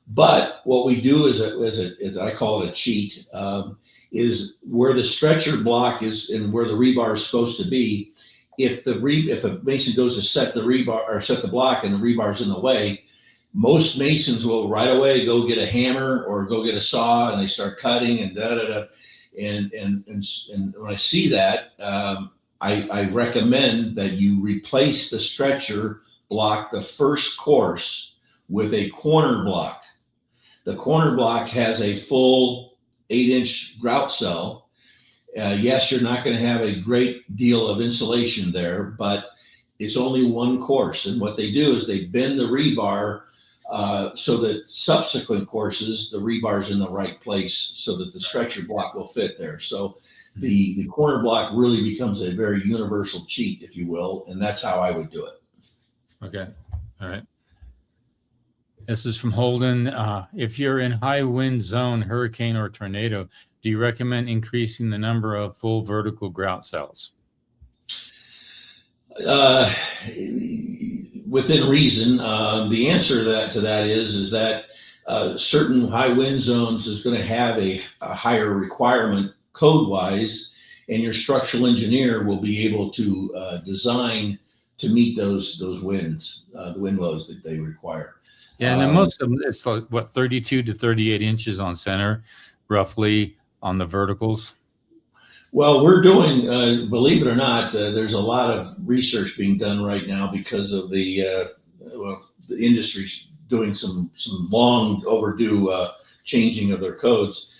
But what we do is I call it a cheat, is where the stretcher block is and where the rebar is supposed to be. If a mason goes to set the rebar or set the block and the rebar's in the way, most masons will right away go get a hammer or go get a saw and they start cutting and And when I see that, I recommend that you replace the stretcher block, the first course, with a corner block. The corner block has a full 8-inch grout cell. Yes, you're not going to have a great deal of insulation there, but it's only one course. And what they do is they bend the rebar so that subsequent courses, the rebar's in the right place so that the stretcher block will fit there. So the corner block really becomes a very universal cheat, if you will, and that's how I would do it. Okay. All right. This is from Holden. If you're in high wind zone, hurricane or tornado, do you recommend increasing the number of full vertical grout cells? Within reason. The answer to that is that certain high wind zones is going to have a higher requirement code-wise, and your structural engineer will be able to design to meet those winds, the wind loads that they require. Yeah, and then most of them, it's like, what, 32 to 38 inches on center, roughly, on the verticals? Well, we're doing, believe it or not, there's a lot of research being done right now because of the industry's doing some long overdue changing of their codes.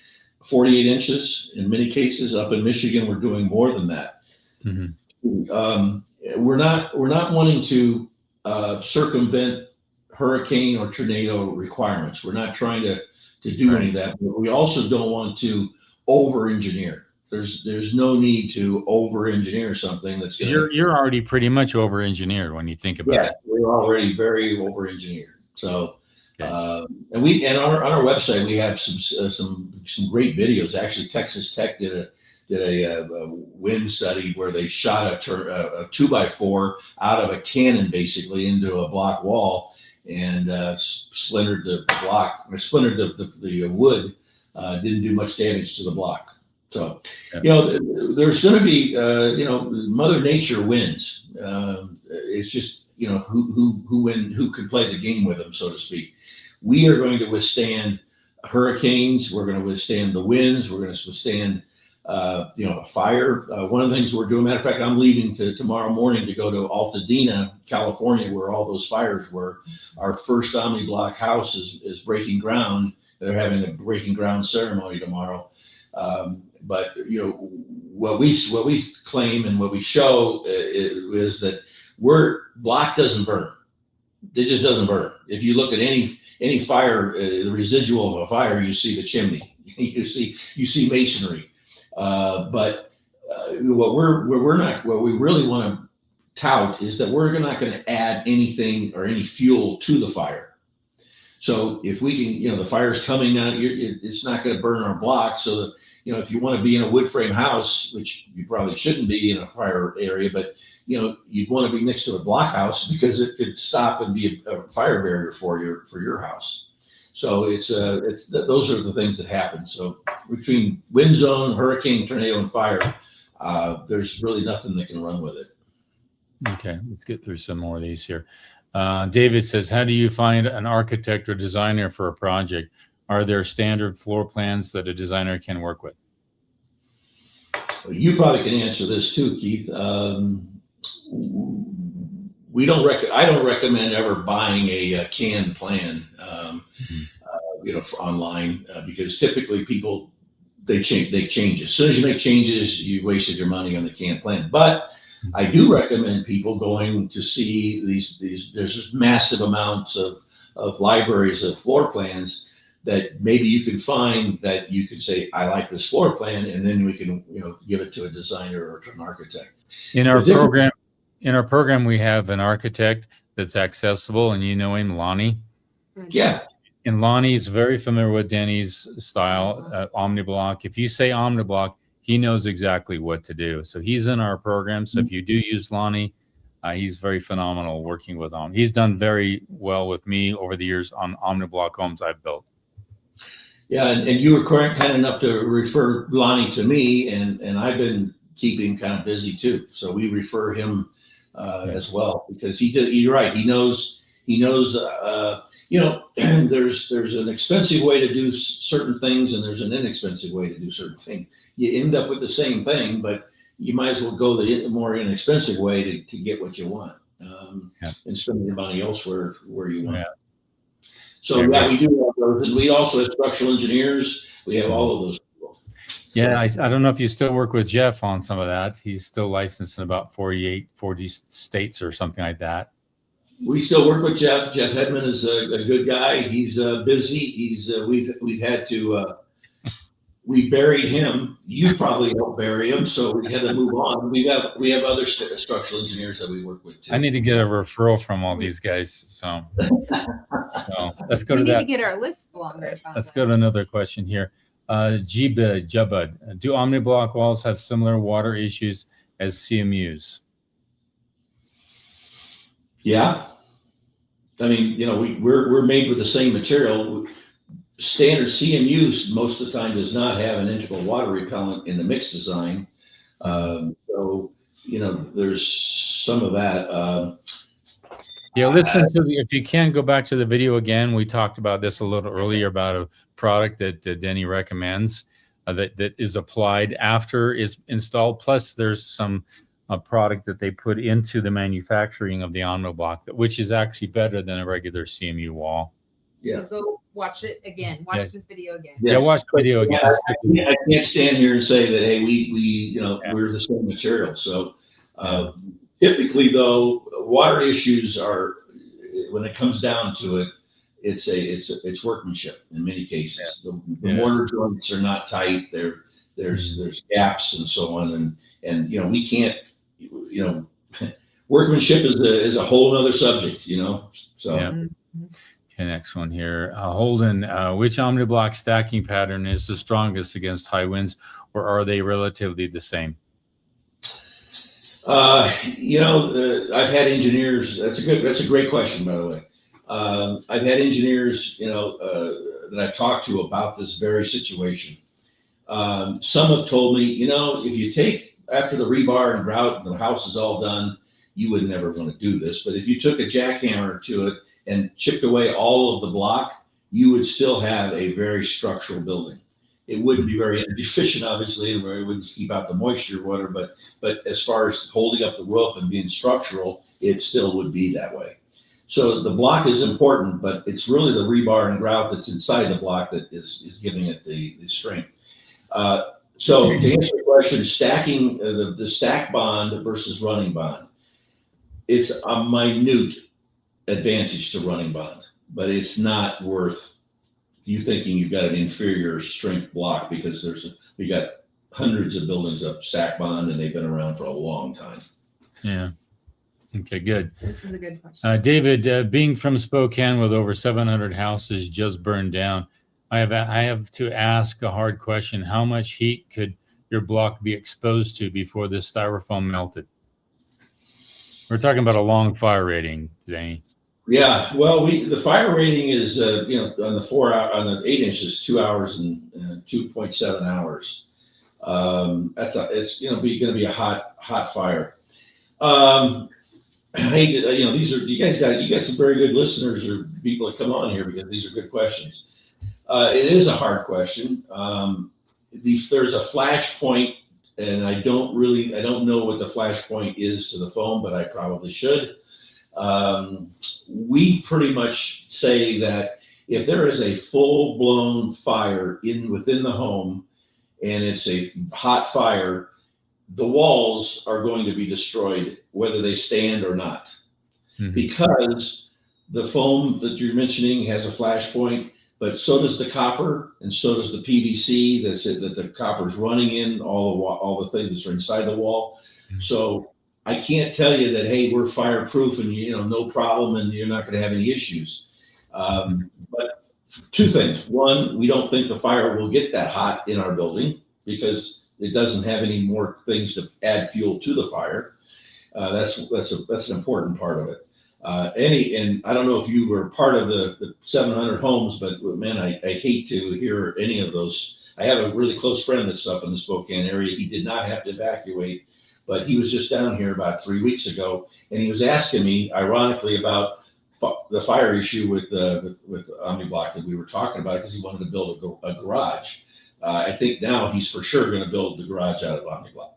48 inches in many cases. Up in Michigan, we're doing more than that. Mm-hmm. We're not wanting to circumvent hurricane or tornado requirements. We're not trying to do any of that, but we also don't want to over-engineer. There's no need to over-engineer something that's you're already pretty much over-engineered when you think about it. We're already very over-engineered. So, Okay. and on our website we have some great videos. Actually, Texas Tech did a wind study where they shot a 2x4 out of a cannon basically into a block wall and splintered the block, or splintered the wood. Didn't do much damage to the block. So, there's going to be, Mother Nature wins. It's just, who can play the game with them, so to speak. We are going to withstand hurricanes. We're going to withstand the winds. We're going to withstand, a fire. One of the things we're doing, matter of fact, I'm leaving tomorrow morning to go to Altadena, California, where all those fires were. Our first Omni Block house is breaking ground. They're having a breaking ground ceremony tomorrow. But what we claim and what we show is that block doesn't burn. It just doesn't burn. If you look at any fire, the residual of a fire, you see the chimney. you see masonry. But what we really want to tout is that we're not going to add anything or any fuel to the fire. So if we can, the fire's coming out, it's not going to burn our block. So that, if you want to be in a wood frame house, which you probably shouldn't be in a fire area, but you'd want to be next to a block house because it could stop and be a fire barrier for your house. So it's those are the things that happen. So between wind zone, hurricane, tornado, and fire, there's really nothing that can run with it. Okay, let's get through some more of these here. David says, how do you find an architect or designer for a project? Are there standard floor plans that a designer can work with? You probably can answer this too, Keith. I don't recommend ever buying a canned plan, online, because typically people, they change. As soon as you make changes, you wasted your money on the canned plan. But I do recommend people going to see there's just massive amounts of libraries of floor plans that maybe you can find that you can say, I like this floor plan, and then we can, give it to a designer or to an architect. In our program, we have an architect that's accessible, and you know him, Lonnie. Yeah. And Lonnie's very familiar with Denny's style, Omni Block. If you say Omni Block, he knows exactly what to do. So he's in our program. So if you do use Lonnie, he's very phenomenal working with Omni. He's done very well with me over the years on Omni Block homes I've built. Yeah, and you were kind enough to refer Lonnie to me, and I've been keeping kind of busy too. So we refer him as well, because you're right. He knows. There's an expensive way to do certain things, and there's an inexpensive way to do certain things. You end up with the same thing, but you might as well go the more inexpensive way to get what you want, and spend your money elsewhere where you want. Yeah. So we do have those, and we also have structural engineers. We have all of those people. Yeah, I don't know if you still work with Jeff on some of that. He's still licensed in about 40 states or something like that. We still work with Jeff. Jeff Hedman is a good guy. He's busy. We've had to we buried him. You probably don't bury him, so we had to move on. We have other structural engineers that we work with too. I need to get a referral from all these guys. So let's go to that. We need to get our list longer. Let's go to another question here. Jabud, do Omni Block walls have similar water issues as CMUs? Yeah, I mean, we're made with the same material. Standard CMU most of the time does not have an integral water repellent in the mix design, so there's some of that. Listen to if you can go back to the video again. We talked about this a little earlier about a product that Denny recommends that is applied after it's installed. Plus, there's a product that they put into the manufacturing of the Omni Block, which is actually better than a regular CMU wall. Yeah. So go watch it again. Watch this video again. Yeah, watch the video again. I can't stand here and say that, hey, we're the same material. So typically, though, water issues are, when it comes down to it, it's workmanship in many cases. Yeah. The mortar joints are not tight. There's gaps and so on, and we can't. Workmanship is a whole other subject. So. Yeah. Okay, next one here. Holden, which Omni Block stacking pattern is the strongest against high winds, or are they relatively the same? I've had engineers. That's a great question, by the way. I've had engineers, that I've talked to about this very situation. Some have told me, if you take after the rebar and grout and the house is all done, you would never want to do this. But if you took a jackhammer to it and chipped away all of the block, you would still have a very structural building. It wouldn't be very energy efficient, obviously, and it wouldn't keep out the moisture, whatever. But as far as holding up the roof and being structural, it still would be that way. So the block is important, but it's really the rebar and grout that's inside the block that is giving it the strength. So to answer the question, stacking the stack bond versus running bond, it's a minute advantage to running bond, but it's not worth you thinking you've got an inferior strength block, because we got hundreds of buildings of stack bond and they've been around for a long time. Yeah. Okay, good. This is a good question. David, being from Spokane with over 700 houses just burned down, I have to ask a hard question. How much heat could your block be exposed to before the styrofoam melted? We're talking about a long fire rating, Denny. Yeah, well, the fire rating is on the 8 inches, 2 hours and 2.7 hours. It's going to be a hot fire. I hate to, you guys got some very good listeners or people that come on here, because these are good questions. It is a hard question. There's a flash point, and I don't know what the flash point is to the foam, but I probably should. We pretty much say that if there is a full-blown fire within the home and it's a hot fire, the walls are going to be destroyed whether they stand or not, because the foam that you're mentioning has a flash point, but so does the copper, and so does the PVC that the copper's running in, all the things that are inside the wall. So I can't tell you that, hey, we're fireproof and no problem and you're not going to have any issues. But two things. One, we don't think the fire will get that hot in our building because it doesn't have any more things to add fuel to the fire. That's an important part of it. And I don't know if you were part of the 700 homes, but man, I hate to hear any of those. I have a really close friend that's up in the Spokane area. He did not have to evacuate, but he was just down here about 3 weeks ago, and he was asking me, ironically, about the fire issue with Omni Block that we were talking about, because he wanted to build a garage. I think now he's for sure going to build the garage out of Omni Block.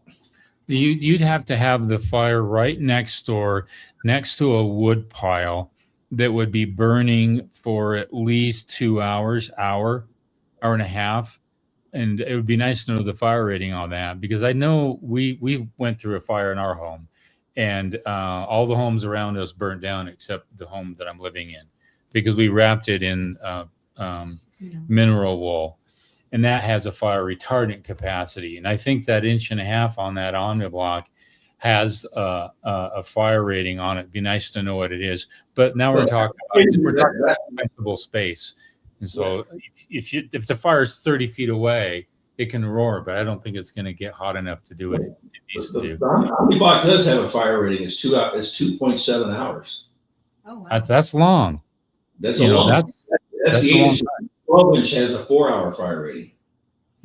You'd have to have the fire right next door, next to a wood pile that would be burning for at least 2 hours, hour and a half. And it would be nice to know the fire rating on that, because I know we went through a fire in our home, and all the homes around us burnt down except the home that I'm living in, because we wrapped it in mineral wool, and that has a fire retardant capacity. And I think that 1.5 inches on that Omni Block has a fire rating on it. It'd be nice to know what it is. But now we're talking about defensible space. And so if the fire is 30 feet away, it can roar, but I don't think it's going to get hot enough to do what it needs to do. The Omni Block does have a fire rating. It's 2.7 hours. Oh, wow. That's long. That's a long. That's the 8 inch. 12 inch has a 4-hour fire rating.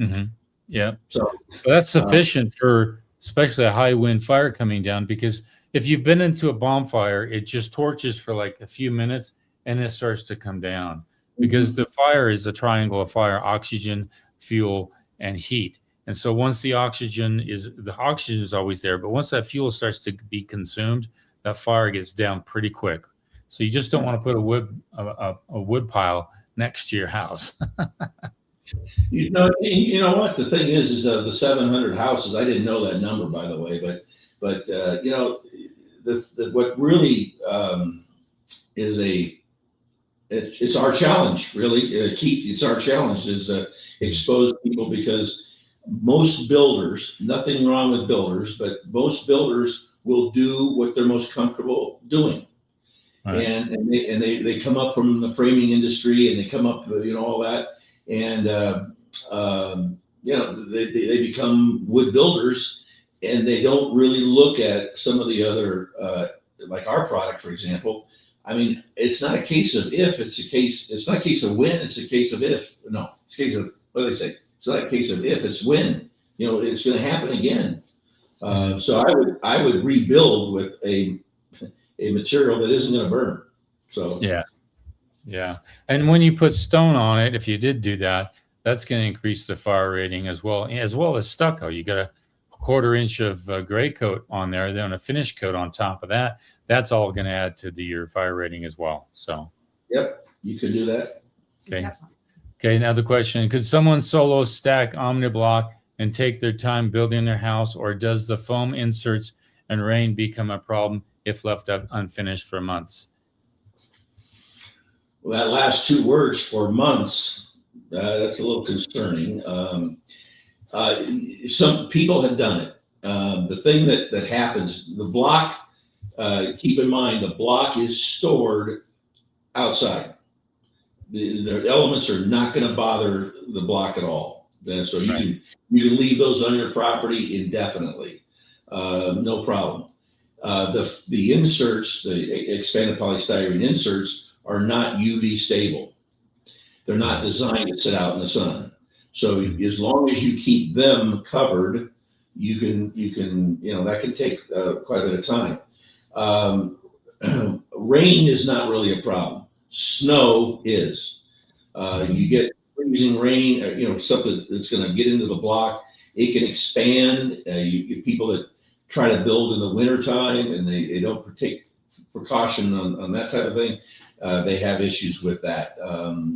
Mm-hmm. Yeah. So that's sufficient for especially a high wind fire coming down, because if you've been into a bonfire, it just torches for like a few minutes and it starts to come down, because the fire is a triangle of fire: oxygen, fuel, and heat. And so once the oxygen is always there, but once that fuel starts to be consumed, that fire gets down pretty quick. So you just don't want to put a wood pile next to your house. You know what the thing is the 700 houses. I didn't know that number, by the way, but what really is it's our challenge, really, Keith. It's our challenge is expose people, because most builders, nothing wrong with builders, but most builders will do what they're most comfortable doing. Right. And they come up from the framing industry, and they come up, all that, and they become wood builders, and they don't really look at some of the other, like our product, for example. I mean, it's not a case of if, it's not a case of when, it's a case of if. No, it's a case of, what do they say? It's not a case of if, it's when. It's going to happen again. So I would rebuild with a material that isn't going to burn. So yeah. And when you put stone on it, if you did do that, that's going to increase the fire rating as well as stucco. You got a 1/4 inch of gray coat on there, then a finish coat on top of that. That's all going to add to your fire rating as well. So, yep, you could do that. Okay. Yep. Okay. Now the question: could someone solo stack Omni Block and take their time building their house, or does the foam inserts and rain become a problem if left unfinished for months? Well, that last 2 words, for months, that's a little concerning. Some people have done it. The thing that happens, the block, keep in mind, the block is stored outside. The elements are not going to bother the block at all. So you can leave those on your property indefinitely, no problem. The inserts, the expanded polystyrene inserts, are not UV stable. They're not designed to sit out in the sun. So as long as you keep them covered, you can that can take quite a bit of time. Rain is not really a problem. Snow is. You get freezing rain, something that's going to get into the block. It can expand. People that try to build in the wintertime and they don't take precaution on that type of thing, they have issues with that.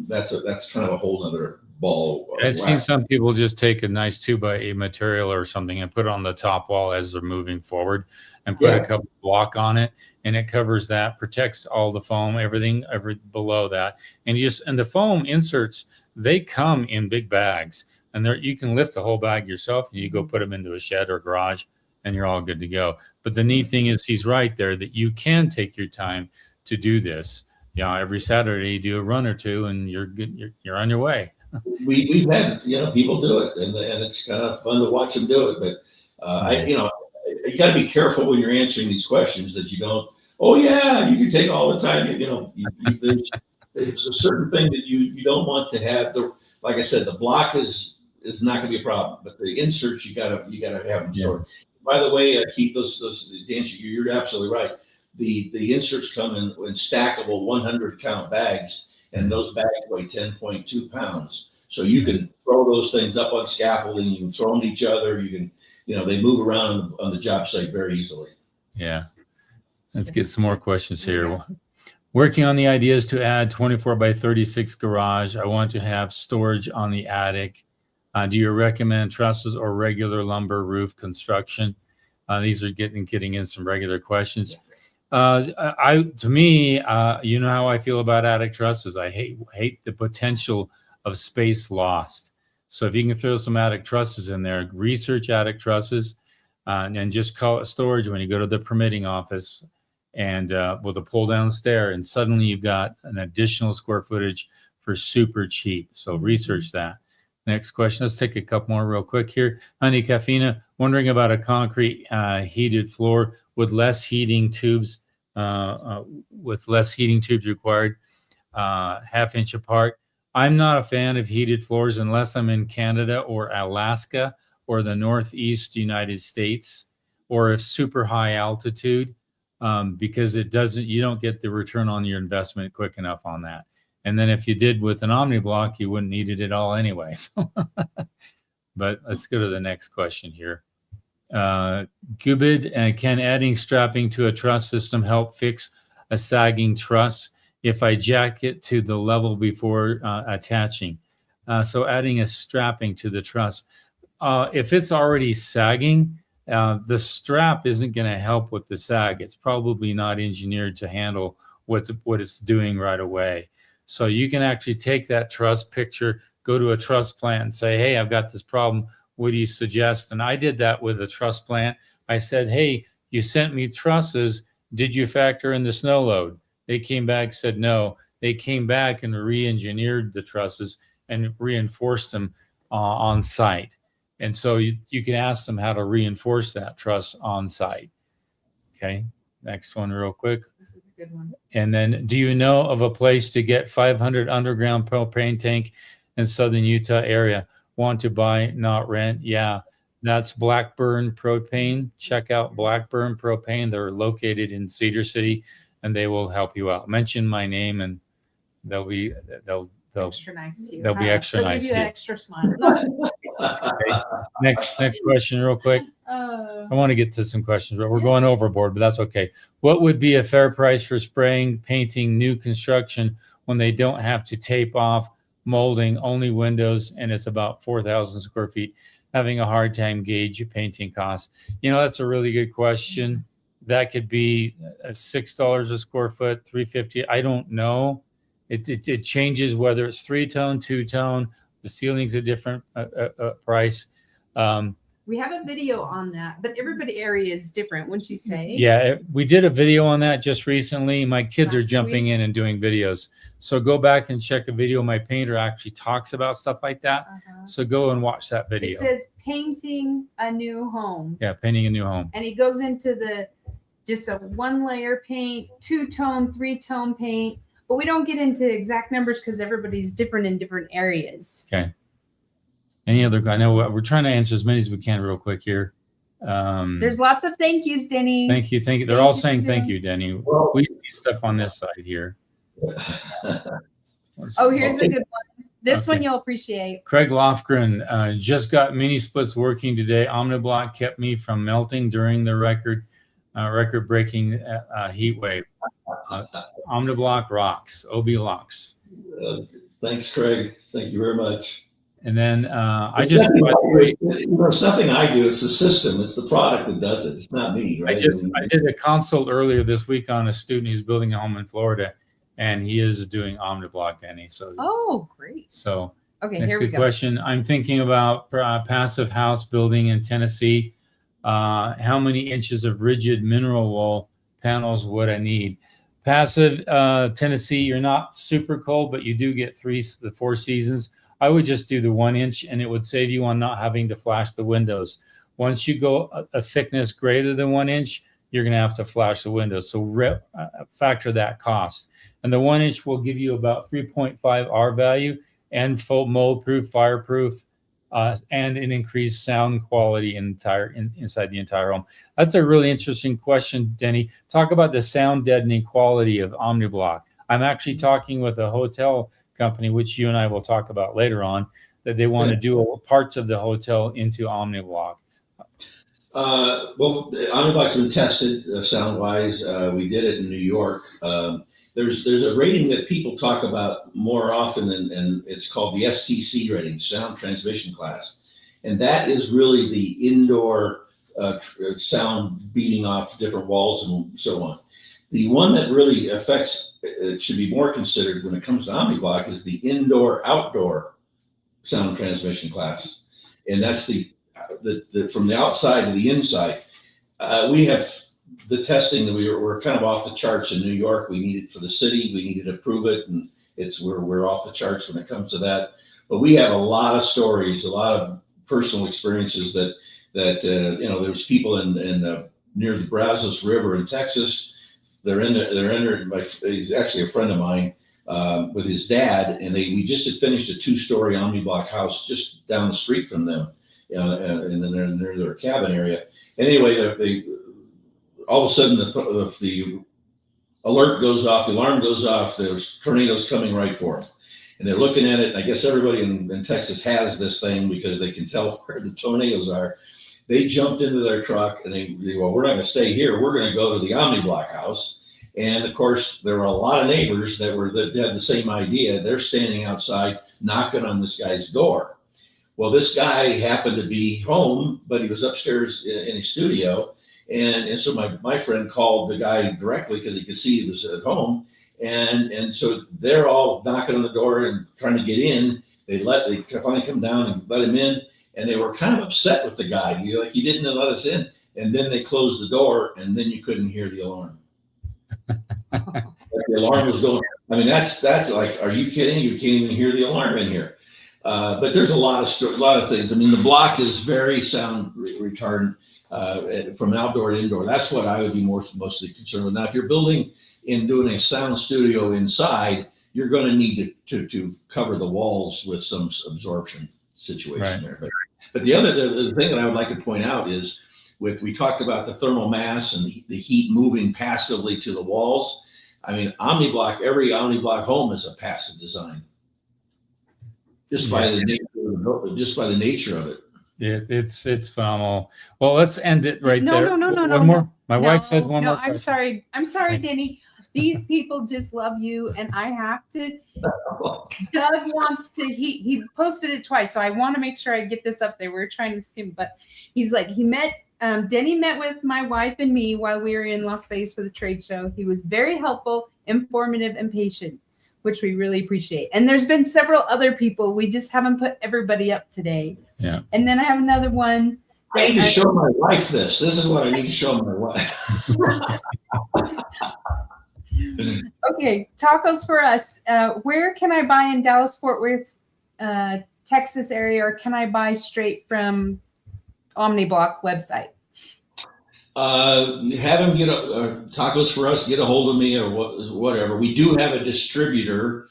That's kind of a whole other ball. I've seen some people just take a nice 2x8 material or something and put it on the top wall as they're moving forward and put a couple block on it, and it covers that, protects all the foam, everything below that. And the foam inserts, they come in big bags, and you can lift the whole bag yourself and you go put them into a shed or garage and you're all good to go. But the neat thing is he's right there that you can take your time to do this. Every Saturday you do a run or two and you're good. You're on your way. We've had people do it, and it's kind of fun to watch them do it. But you got to be careful when you're answering these questions that you don't. Oh yeah, you can take all the time. There's a certain thing that you don't want to have. Like I said, the block is not going to be a problem, but the inserts you gotta have them stored. By the way, Keith, those to answer you, you're absolutely right. The inserts come in stackable 100 count bags. And those bags weigh 10.2 pounds. So you can throw those things up on scaffolding. You can throw them to each other. You can, they move around on the job site very easily. Yeah. Let's get some more questions here. Working on the ideas to add 24x36 garage. I want to have storage on the attic. Do you recommend trusses or regular lumber roof construction? These are getting in some regular questions. To me, you know how I feel about attic trusses. I hate the potential of space lost. So if you can throw some attic trusses in there, research attic trusses, and just call it storage when you go to the permitting office, and with a pull down stair, and suddenly you've got an additional square footage for super cheap. So research that. Next question. Let's take a couple more real quick here. Honey Caffina, wondering about a concrete heated floor with less heating tubes required, 1/2 inch apart. I'm not a fan of heated floors unless I'm in Canada or Alaska or the Northeast United States, or if super high altitude, because you don't get the return on your investment quick enough on that. And then if you did with an Omni Block, you wouldn't need it at all anyway. But let's go to the next question here. Gubid, can adding strapping to a truss system help fix a sagging truss if I jack it to the level before attaching? So adding a strapping to the truss. If it's already sagging, the strap isn't going to help with the sag. It's probably not engineered to handle what it's doing right away. So you can actually take that truss picture, go to a truss plant and say, hey, I've got this problem. What do you suggest? And I did that with a truss plant. I said, hey, you sent me trusses. Did you factor in the snow load? They came back, said no. They came back and re-engineered the trusses and reinforced them on site. And so you can ask them how to reinforce that truss on site. Okay, next one real quick. This is a good one. And then, do you know of a place to get 500 underground propane tank in southern Utah area? Want to buy, not rent? Yeah, that's Blackburn Propane. Check out Blackburn Propane. They're located in Cedar City, and they will help you out. Mention my name, and they'll Extra nice to you. they'll be extra They'll nice give you to that you. extra smile. No. Okay. Next question, real quick. I want to get to some questions, but we're going overboard, but that's okay. What would be a fair price for spraying, painting new construction when they don't have to tape off, molding, only windows, and it's about 4,000 square feet? Having a hard time gauge painting costs. You know, that's a really good question. That could be $6 a square foot, $3.50. I don't know. It changes whether it's 3-tone, 2-tone. The ceiling's a different price. We have a video on that, but everybody area is different, wouldn't you say? Yeah, we did a video on that just recently. My kids are That's jumping sweet. in and doing videos. So go back and check a video. My painter actually talks about stuff like that. So go and watch that video. It says painting a new home. Yeah, painting a new home. And he goes into just a 1-layer paint, 2-tone, 3-tone paint. But we don't get into exact numbers because everybody's different in different areas. Okay. Any other? I know we're trying to answer as many as we can real quick here. There's lots of thank yous, Denny. Thank you. They're Thank all you saying for thank doing- you, Denny. Well- We see stuff on this side here. Oh, here's a good one. This Okay. one you'll appreciate. Craig Lofgren just got mini splits working today. Omni Block kept me from melting during the record-breaking heat wave. Omni Block rocks. OB locks. Thanks, Craig. Thank you very much. And then It's nothing I do. It's the system. It's the product that does it. It's not me, right? I did a consult earlier this week on a student who's building a home in Florida, and he is doing Omni Block, Denny. So Great. so Okay, next here we good go. question. I'm thinking about passive house building in Tennessee. How many inches of rigid mineral wool panels would I need? Passive Tennessee, you're not super cold, but you do get the 4 seasons. I would just do the 1 inch, and it would save you on not having to flash the windows. Once you go a thickness greater than 1 inch, you're going to have to flash the windows. So factor that cost. And the 1 inch will give you about 3.5 R value and full mold proof, fireproof, and an increased sound quality inside the entire home. That's a really interesting question, Denny. Talk about the sound deadening quality of Omni Block. I'm actually talking with a hotel company, which you and I will talk about later on, that they want to do parts of the hotel into Omni Block. Well, Omni Block's been tested sound-wise. We did it in New York. There's a rating that people talk about more often, and it's called the STC rating, Sound Transmission Class. And that is really the indoor sound beating off different walls and so on. The one that really should be more considered when it comes to Omni Block is the indoor-outdoor sound transmission class. And that's the from the outside to the inside. We have the testing that we're kind of off the charts in New York. We need it for the city. We needed to prove it, and we're off the charts when it comes to that. But we have a lot of stories, a lot of personal experiences that there's people in near the Brazos River in Texas. He's actually a friend of mine with his dad, and we just had finished a 2-story Omni Block house just down the street from them, near their cabin area. And anyway, all of a sudden the alert goes off, the alarm goes off. There's tornadoes coming right for them, and they're looking at it. And I guess everybody in Texas has this thing because they can tell where the tornadoes are. They jumped into their truck and we're not going to stay here. We're going to go to the Omni Block house. And of course, there were a lot of neighbors that had the same idea. They're standing outside knocking on this guy's door. Well, this guy happened to be home, but he was upstairs in his studio. And so my friend called the guy directly because he could see he was at home. And so they're all knocking on the door and trying to get in. They finally come down and let him in. And they were kind of upset with the guy. He didn't let us in. And then they closed the door, and then you couldn't hear the alarm. And like the alarm was going. I mean, that's like, are you kidding? You can't even hear the alarm in here. But there's a lot of things. I mean, the block is very sound retardant from outdoor to indoor. That's what I would be mostly concerned with. Now, if you're building and doing a sound studio inside, you're going to need to cover the walls with some absorption situation there. But the thing that I would like to point out is, we talked about the thermal mass and the heat moving passively to the walls. I mean, every Omni Block home is a passive design, just by the nature of it. Yeah, it's phenomenal. Well, let's end it right there. No. One more. My wife says one more. I'm sorry, Denny. These people just love you, and I have to. Doug wants to. He posted it twice, so I want to make sure I get this up there. We're trying to skim, but he's like, Denny met with my wife and me while we were in Las Vegas for the trade show. He was very helpful, informative, and patient, which we really appreciate. And there's been several other people. We just haven't put everybody up today. Yeah. And then I have another one. I need to show my wife this. This is what I need to show my wife. Okay, tacos for us. Where can I buy in Dallas, Fort Worth, Texas area, or can I buy straight from Omni Block website? Have him get tacos for us. Get a hold of me or whatever. We do have a distributor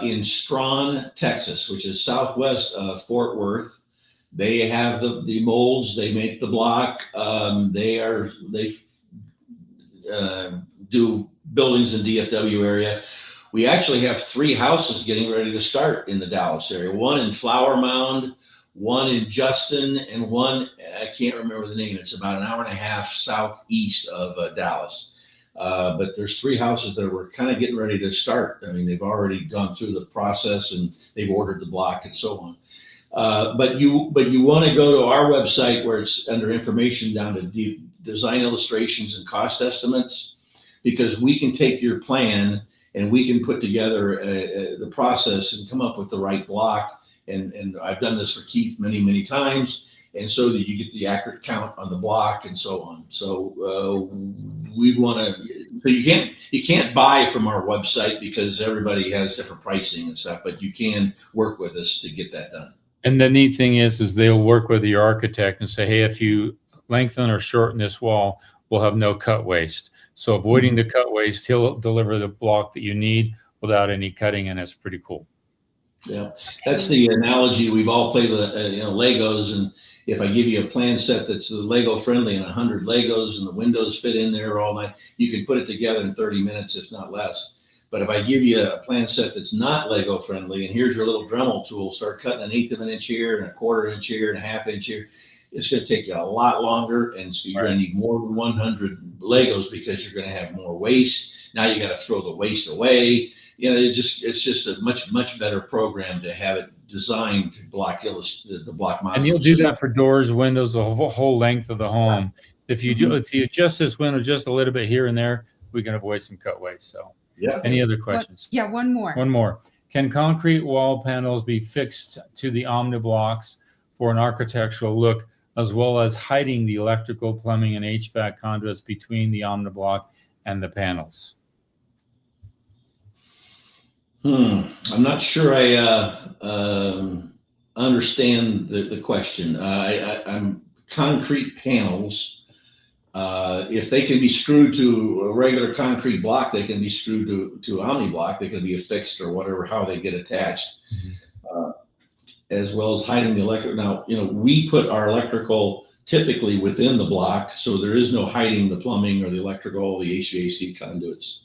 in Strawn, Texas, which is southwest of Fort Worth. They have the molds. They make the block. They do buildings in DFW area. We actually have 3 houses getting ready to start in the Dallas area. One in Flower Mound, one in Justin, and one, I can't remember the name. It's about an hour and a half southeast of Dallas. But there's 3 houses that we're kind of getting ready to start. I mean, they've already gone through the process and they've ordered the block and so on. But you want to go to our website where it's under information down to design illustrations and cost estimates, because we can take your plan and we can put together the process and come up with the right block. And I've done this for Keith many, many times. And so that you get the accurate count on the block and so on. So we want to, so you can't buy from our website because everybody has different pricing and stuff, but you can work with us to get that done. And the neat thing is they'll work with your architect and say, hey, if you lengthen or shorten this wall, we'll have no cut waste. So avoiding the cut waste, he'll deliver the block that you need without any cutting, and it's pretty cool. Yeah, that's the analogy we've all played with, Legos. And if I give you a plan set that's Lego friendly and 100 Legos and the windows fit in there all night, you can put it together in 30 minutes, if not less. But if I give you a plan set that's not Lego friendly, and here's your little Dremel tool, start cutting 1/8 of an inch here and 1/4 inch here and 1/2 inch here, it's going to take you a lot longer, and so you're going to need more than 100 Legos because you're going to have more waste. Now you got to throw the waste away. It's just a much better program to have it designed to block the block modules. And you'll do that for doors, windows, the whole length of the home. If you do, let's see, adjust this window just a little bit here and there, we can avoid some cut waste. So, yeah. Any other questions? One more. One more. Can concrete wall panels be fixed to the Omni blocks for an architectural look, as well as hiding the electrical, plumbing, and HVAC conduits between the Omni block and the panels? I'm not sure I understand the question. I'm concrete panels. If they can be screwed to a regular concrete block, they can be screwed to Omni block. They can be affixed or whatever, how they get attached, as well as hiding the electric. Now, we put our electrical typically within the block, so there is no hiding the plumbing or the electrical, the HVAC conduits.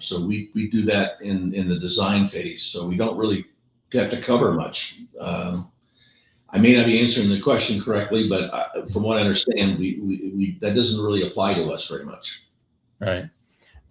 So we do that in the design phase. So we don't really have to cover much. I may not be answering the question correctly, but from what I understand, we that doesn't really apply to us very much. Right.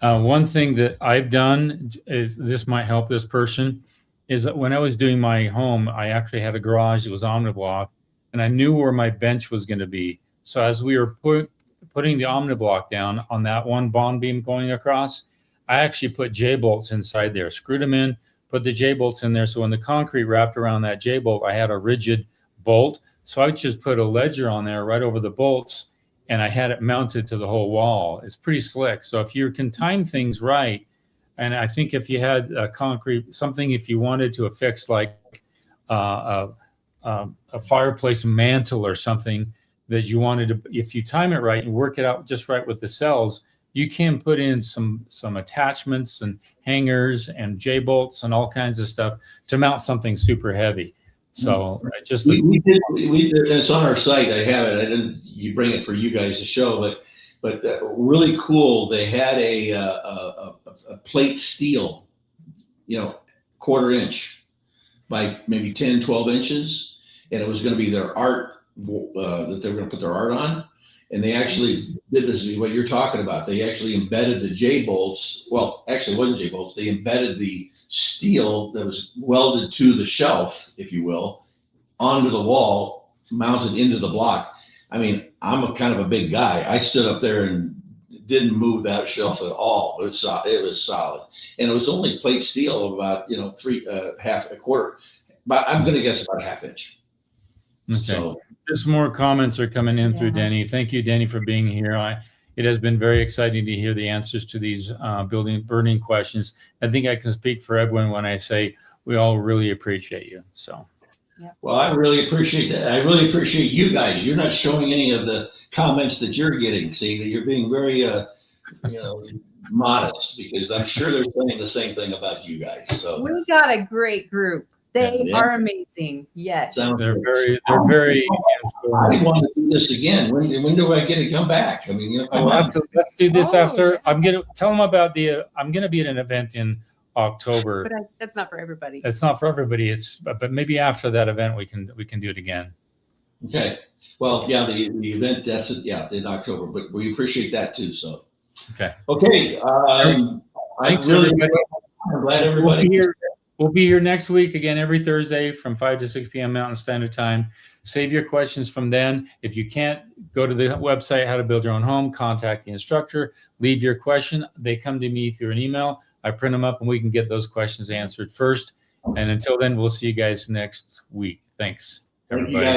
One thing that I've done is, this might help this person, is that when I was doing my home, I actually had a garage that was Omni block, and I knew where my bench was going to be. So as we were putting the Omni block down on that one bond beam going across, I actually put J-bolts inside there, screwed them in, put the J-bolts in there. So when the concrete wrapped around that J-bolt, I had a rigid bolt. So I just put a ledger on there right over the bolts, and I had it mounted to the whole wall. It's pretty slick. So if you can time things right, And I think if you had a concrete, something, if you wanted to affix like a fireplace mantle or something that you wanted to, if you time it right and work it out just right with the cells, you can put in some attachments and hangers and J-bolts and all kinds of stuff to mount something super heavy. So just we did, it's on our site. I have it. I didn't you bring it for you guys to show, but really cool. They had a plate steel, 1/4 inch by maybe 10, 12 inches. And it was going to be their art that they were going to put their art on. And they actually did this, what you're talking about. They actually embedded the J-bolts. Well, actually it wasn't J-bolts. They embedded the steel that was welded to the shelf, if you will, onto the wall, mounted into the block. I mean, I'm a kind of a big guy. I stood up there and didn't move that shelf at all. It was solid. And it was only plate steel of about, 1/4. But I'm going to guess about 1/2 inch. Okay. So, just more comments are coming in through Yeah. Denny. Thank you, Denny, for being here. It has been very exciting to hear the answers to these burning questions. I think I can speak for everyone when I say we all really appreciate you. So, well, I really appreciate that. I really appreciate you guys. You're not showing any of the comments that you're getting. See, that you're being very, modest, because I'm sure they're saying the same thing about you guys. So We got a great group. They Yeah. are amazing. Yes. Sounds- they're very I want to do this again. When do I get to come back? I mean, let's do this Oh, after. yeah. I'm gonna tell them about I'm gonna be at an event in October. But that's not for everybody. It's not for everybody. But maybe after that event we can do it again. okay. Well, yeah, the event, that's it. Yeah, in October, but we appreciate that too. So, Okay. okay. Thanks, I'm glad everybody. We'll be here next week again every Thursday from 5 to 6 p.m. Mountain Standard Time. Save your questions from then. If you can't, go to the website, How to Build Your Own Home, contact the instructor, leave your question. They come to me through an email. I print them up and we can get those questions answered first. And until then, we'll see you guys next week. Thanks, Thank you, everybody. guys.